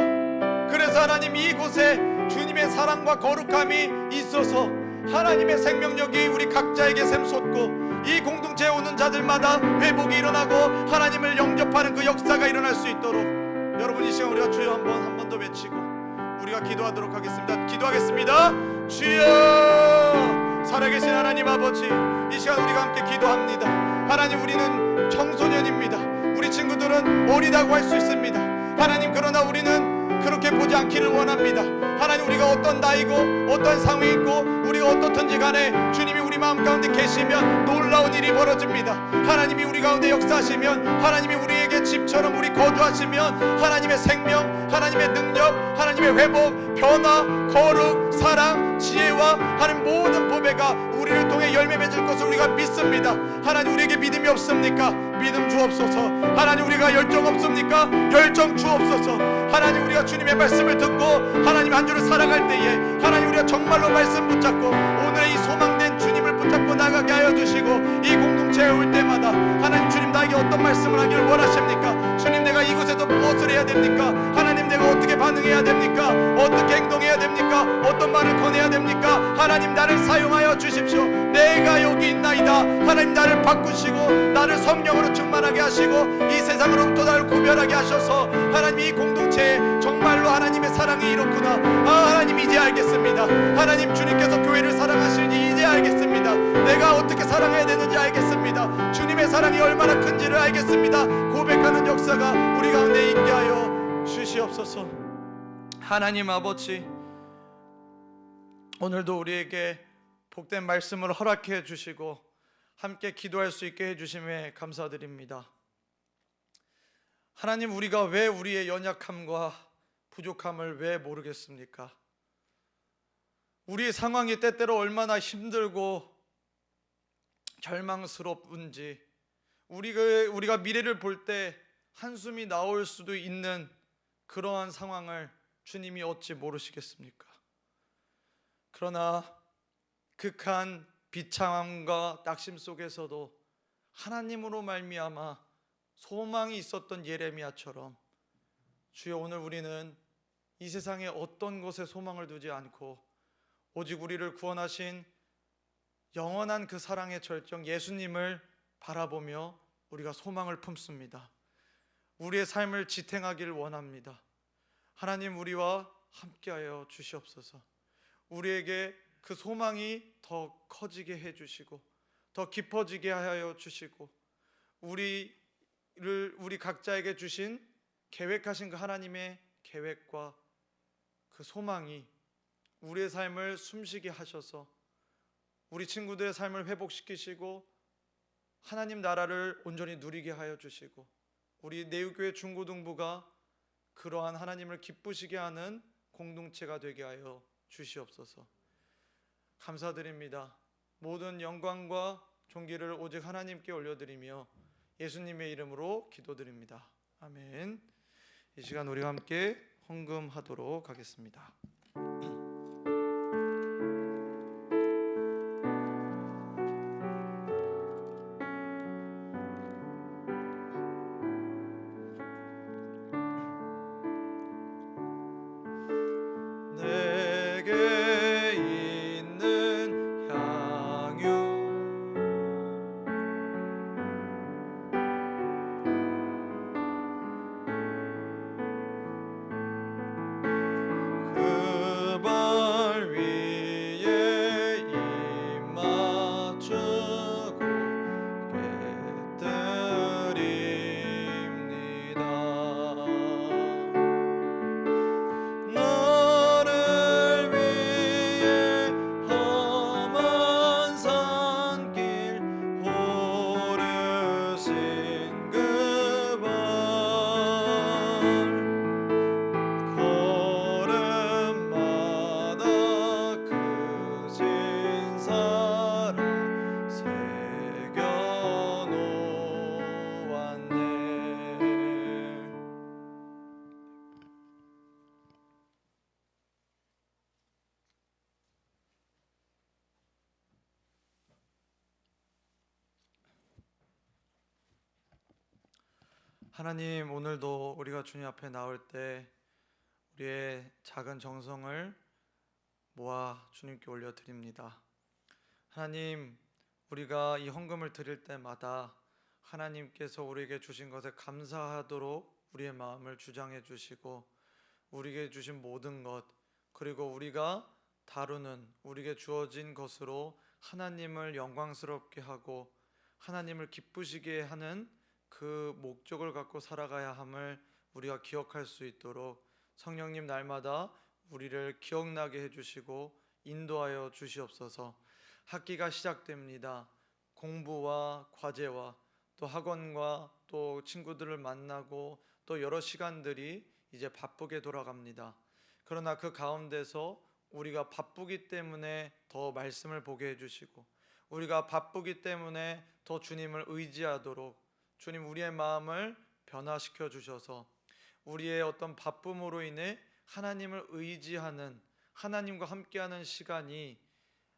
그래서 하나님, 이곳에 주님의 사랑과 거룩함이 있어서 하나님의 생명력이 우리 각자에게 샘솟고 이 공동체에 오는 자들마다 회복이 일어나고 하나님을 영접하는 그 역사가 일어날 수 있도록, 여러분 이 시간 우리가 주여 한 번 더 외치고 우리가 기도하도록 하겠습니다. 기도하겠습니다. 주여, 살아계신 하나님 아버지, 이 시간 우리가 함께 기도합니다. 하나님, 우리는 청소년입니다. 우리 친구들은 어리다고 할 수 있습니다. 하나님, 그러나 우리는 그렇게 보지 않기를 원합니다. 하나님, 우리가 어떤 나이고 어떤 상황이 있고 우리가 어떻든지 간에 주님이 우리 마음 가운데 계시면 놀라운 일이 벌어집니다. 하나님이 우리 가운데 역사하시면, 하나님이 우리에게 집처럼 우리 거주하시면 하나님의 생명, 하나님의 능력, 하나님의 회복, 변화, 거룩, 사랑, 지혜와 하는 모든 보배가 우리를 통해 열매 맺을 것을 우리가 믿습니다. 하나님, 우리에게 믿음이 없습니까? 믿음 주옵소서. 하나님, 우리가 열정 없습니까? 열정 주옵소서. 하나님, 우리가 주님의 말씀을 듣고 하나님 한 주를 살아갈 때에 하나님, 우리가 정말로 말씀 붙잡고 오늘의 이 소망된 주님을 붙잡고 나가게 하여 주시고, 이 공동체에 올 때마다 하나님, 주님 나에게 어떤 말씀을 하기를 원하십니까? 주님, 내가 이곳에서 무엇을 해야 됩니까? 하나님, 내가 어떻게 반응해야 됩니까? 어떻게 행동해야 됩니까? 어떤 말을 꺼내야 됩니까? 하나님, 나를 사용하여 주십시오. 내가 여기 있나이다. 하나님, 나를 바꾸시고 나를 성령으로 충만하게 하시고 이 세상으로부터 나를 구별하게 하셔서 하나님, 이 공동체에 정말로 하나님의 사랑이 이렇구나. 하나님, 이제 알겠습니다. 하나님, 주님께서 교회를 사랑하시니 이제 알겠습니다. 내가 어떻게 사랑해야 되는지 알겠습니다. 주님의 사랑이 얼마나 큰지를 알겠습니다. 고백하는 역사가 우리 가운데 있게 하여 주시옵소서. 하나님 아버지, 오늘도 우리에게 복된 말씀을 허락해 주시고 함께 기도할 수 있게 해주심에 감사드립니다. 하나님, 우리가 왜 우리의 연약함과 부족함을 왜 모르겠습니까? 우리의 상황이 때때로 얼마나 힘들고 절망스럽은지, 우리가 미래를 볼 때 한숨이 나올 수도 있는 그러한 상황을 주님이 어찌 모르시겠습니까? 그러나 극한 비참함과 낙심 속에서도 하나님으로 말미암아 소망이 있었던 예레미야처럼, 주여, 오늘 우리는 이 세상에 어떤 것에 소망을 두지 않고 오직 우리를 구원하신 영원한 그 사랑의 절정 예수님을 바라보며 우리가 소망을 품습니다. 우리의 삶을 지탱하기를 원합니다. 하나님, 우리와 함께하여 주시옵소서. 우리에게 그 소망이 더 커지게 해주시고 더 깊어지게 하여 주시고, 우리 각자에게 주신 계획하신 그 하나님의 계획과 그 소망이 우리의 삶을 숨쉬게 하셔서 우리 친구들의 삶을 회복시키시고 하나님 나라를 온전히 누리게 하여 주시고, 우리 내유교회 중고등부가 그러한 하나님을 기쁘시게 하는 공동체가 되게 하여 주시옵소서. 감사드립니다. 모든 영광과 존귀를 오직 하나님께 올려드리며 예수님의 이름으로 기도드립니다. 아멘. 이 시간 우리가 함께 헌금하도록 하겠습니다. 하나님, 오늘도 우리가 주님 앞에 나올 때 우리의 작은 정성을 모아 주님께 올려드립니다. 하나님, 우리가 이 헌금을 드릴 때마다 하나님께서 우리에게 주신 것에 감사하도록 우리의 마음을 주장해 주시고, 우리에게 주신 모든 것, 그리고 우리가 다루는 우리에게 주어진 것으로 하나님을 영광스럽게 하고 하나님을 기쁘시게 하는 그 목적을 갖고 살아가야 함을 우리가 기억할 수 있도록 성령님 날마다 우리를 기억나게 해주시고 인도하여 주시옵소서. 학기가 시작됩니다. 공부와 과제와 또 학원과 또 친구들을 만나고 또 여러 시간들이 이제 바쁘게 돌아갑니다. 그러나 그 가운데서 우리가 바쁘기 때문에 더 말씀을 보게 해주시고, 우리가 바쁘기 때문에 더 주님을 의지하도록 주님 우리의 마음을 변화시켜 주셔서 우리의 어떤 바쁨으로 인해 하나님을 의지하는, 하나님과 함께하는 시간이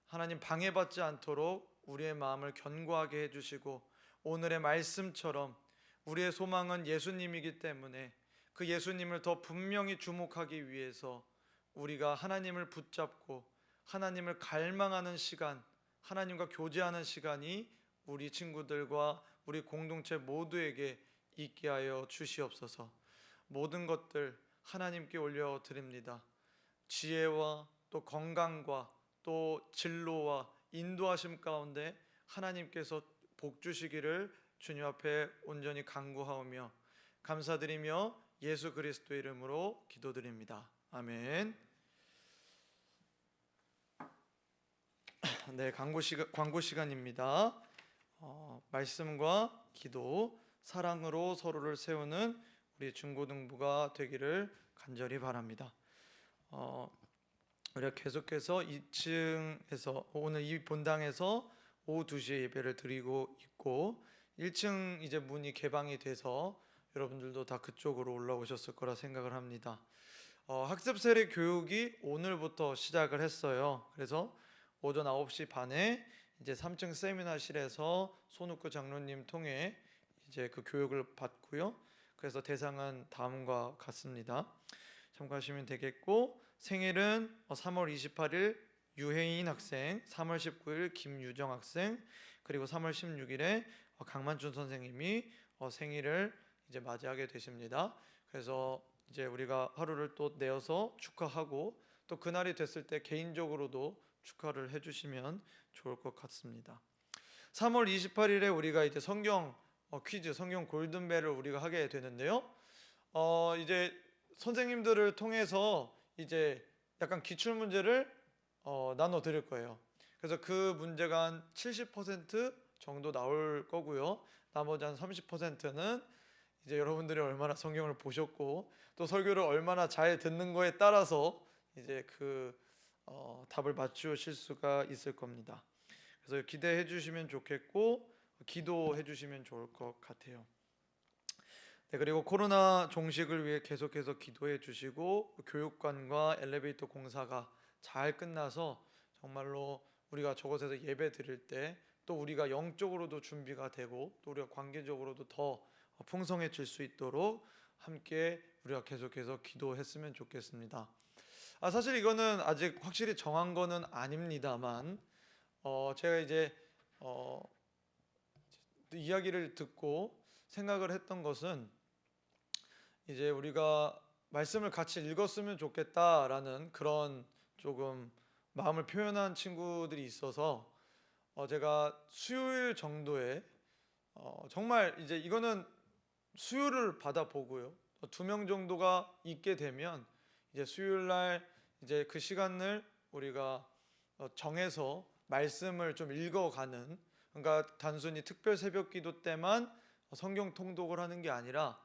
하나님 방해받지 않도록 우리의 마음을 견고하게 해주시고, 오늘의 말씀처럼 우리의 소망은 예수님이기 때문에 그 예수님을 더 분명히 주목하기 위해서 우리가 하나님을 붙잡고 하나님을 갈망하는 시간, 하나님과 교제하는 시간이 우리 친구들과 우리 공동체 모두에게 있게 하여 주시옵소서. 모든 것들 하나님께 올려드립니다. 지혜와 또 건강과 또 진로와 인도하심 가운데 하나님께서 복 주시기를 주님 앞에 온전히 간구하오며 감사드리며 예수 그리스도 이름으로 기도드립니다. 아멘. 네, 광고 시간입니다. 말씀과 기도, 사랑으로 서로를 세우는 우리 중고등부가 되기를 간절히 바랍니다. 우리가 계속해서 2층에서 오늘 이 본당에서 오후 2시에 예배를 드리고 있고 1층 이제 문이 개방이 돼서 여러분들도 다 그쪽으로 올라오셨을 거라 생각을 합니다. 학습 세례 교육이 오늘부터 시작을 했어요. 그래서 오전 9시 반에 이제 3층 세미나실에서 손욱구 장로님 통해 이제 그 교육을 받고요. 그래서 대상은 다음과 같습니다. 참고하시면 되겠고, 생일은 3월 28일 유혜인 학생, 3월 19일 김유정 학생, 그리고 3월 16일에 강만준 선생님이 생일을 이제 맞이하게 되십니다. 그래서 이제 우리가 하루를 또 내어서 축하하고 또 그날이 됐을 때 개인적으로도 축하를 해주시면 좋을 것 같습니다. 3월 28일에 우리가 이제 성경 퀴즈, 성경 골든벨을 우리가 하게 되는데요. 이제 선생님들을 통해서 이제 약간 기출 문제를 나눠 드릴 거예요. 그래서 그 문제가 한 70% 정도 나올 거고요. 나머지 한 30%는 이제 여러분들이 얼마나 성경을 보셨고 또 설교를 얼마나 잘 듣는 거에 따라서 이제 그 답을 맞추실 수가 있을 겁니다. 그래서 기대해 주시면 좋겠고 기도해 주시면 좋을 것 같아요. 네, 그리고 코로나 종식을 위해 계속해서 기도해 주시고 교육관과 엘리베이터 공사가 잘 끝나서 정말로 우리가 저곳에서 예배 드릴 때 또 우리가 영적으로도 준비가 되고 또 우리가 관계적으로도 더 풍성해질 수 있도록 함께 우리가 계속해서 기도했으면 좋겠습니다. 사실 이거는 아직 확실히 정한 거는 아닙니다만 제가 이제 이야기를 듣고 생각을 했던 것은 이제 우리가 말씀을 같이 읽었으면 좋겠다라는 그런 조금 마음을 표현한 친구들이 있어서 제가 수요일 정도에 정말 이제 이거는 수요를 받아보고요. 2명 정도가 있게 되면 이제 수요일 날 이제 그 시간을 우리가 정해서 말씀을 좀 읽어가는, 그러니까 단순히 특별 새벽 기도 때만 성경 통독을 하는 게 아니라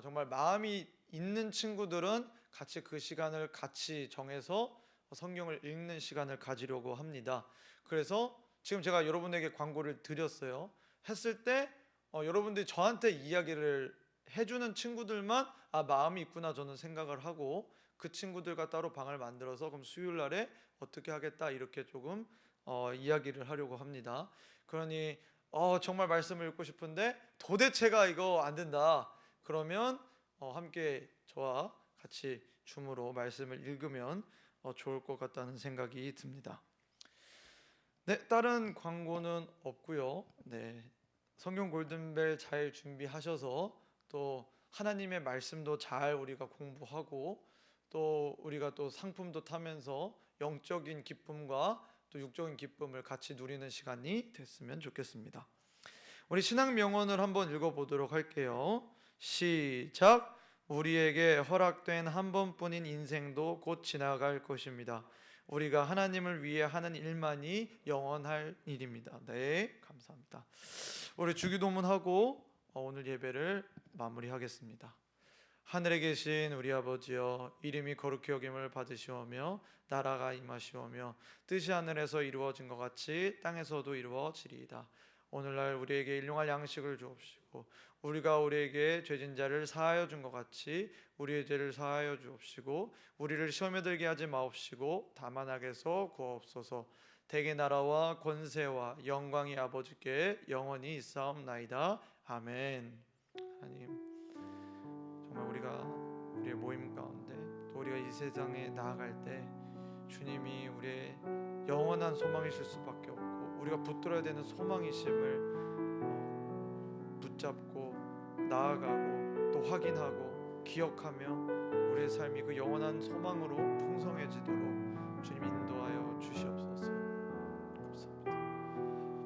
정말 마음이 있는 친구들은 같이 그 시간을 같이 정해서 성경을 읽는 시간을 가지려고 합니다. 그래서 지금 제가 여러분에게 광고를 드렸어요. 했을 때 여러분들이 저한테 이야기를 해주는 친구들만 마음이 있구나 저는 생각을 하고 그 친구들과 따로 방을 만들어서 그럼 수요일 날에 어떻게 하겠다 이렇게 조금 이야기를 하려고 합니다. 그러니 정말 말씀을 읽고 싶은데 도대체가 이거 안 된다. 그러면 함께 저와 같이 줌으로 말씀을 읽으면 좋을 것 같다는 생각이 듭니다. 네, 다른 광고는 없고요. 네, 성경 골든벨 잘 준비하셔서 또 하나님의 말씀도 잘 우리가 공부하고 또 우리가 또 상품도 타면서 영적인 기쁨과 또 육적인 기쁨을 같이 누리는 시간이 됐으면 좋겠습니다. 우리 신앙 명언을 한번 읽어보도록 할게요. 시작. 우리에게 허락된 한 번뿐인 인생도 곧 지나갈 것입니다. 우리가 하나님을 위해 하는 일만이 영원할 일입니다. 네, 감사합니다. 우리 주기도문하고 오늘 예배를 마무리하겠습니다. 하늘에 계신 우리 아버지여, 이름이 거룩히 여김을 받으시오며 나라가 임하시오며 뜻이 하늘에서 이루어진 것 같이 땅에서도 이루어지리이다. 오늘날 우리에게 일용할 양식을 주옵시고 우리가 우리에게 죄진 자를 사하여 준 것 같이 우리의 죄를 사하여 주옵시고 우리를 시험에 들게 하지 마옵시고 다만 악에서 구하옵소서. 대개 나라와 권세와 영광이 아버지께 영원히 있사옵나이다. 아멘. 하나님, 정말 우리가 우리의 모임 가운데 또 우리가 이 세상에 나아갈 때 주님이 우리의 영원한 소망이실 수밖에 없고 우리가 붙들어야 되는 소망이심을 붙잡고 나아가고 또 확인하고 기억하며 우리의 삶이 그 영원한 소망으로 풍성해지도록 주님 인도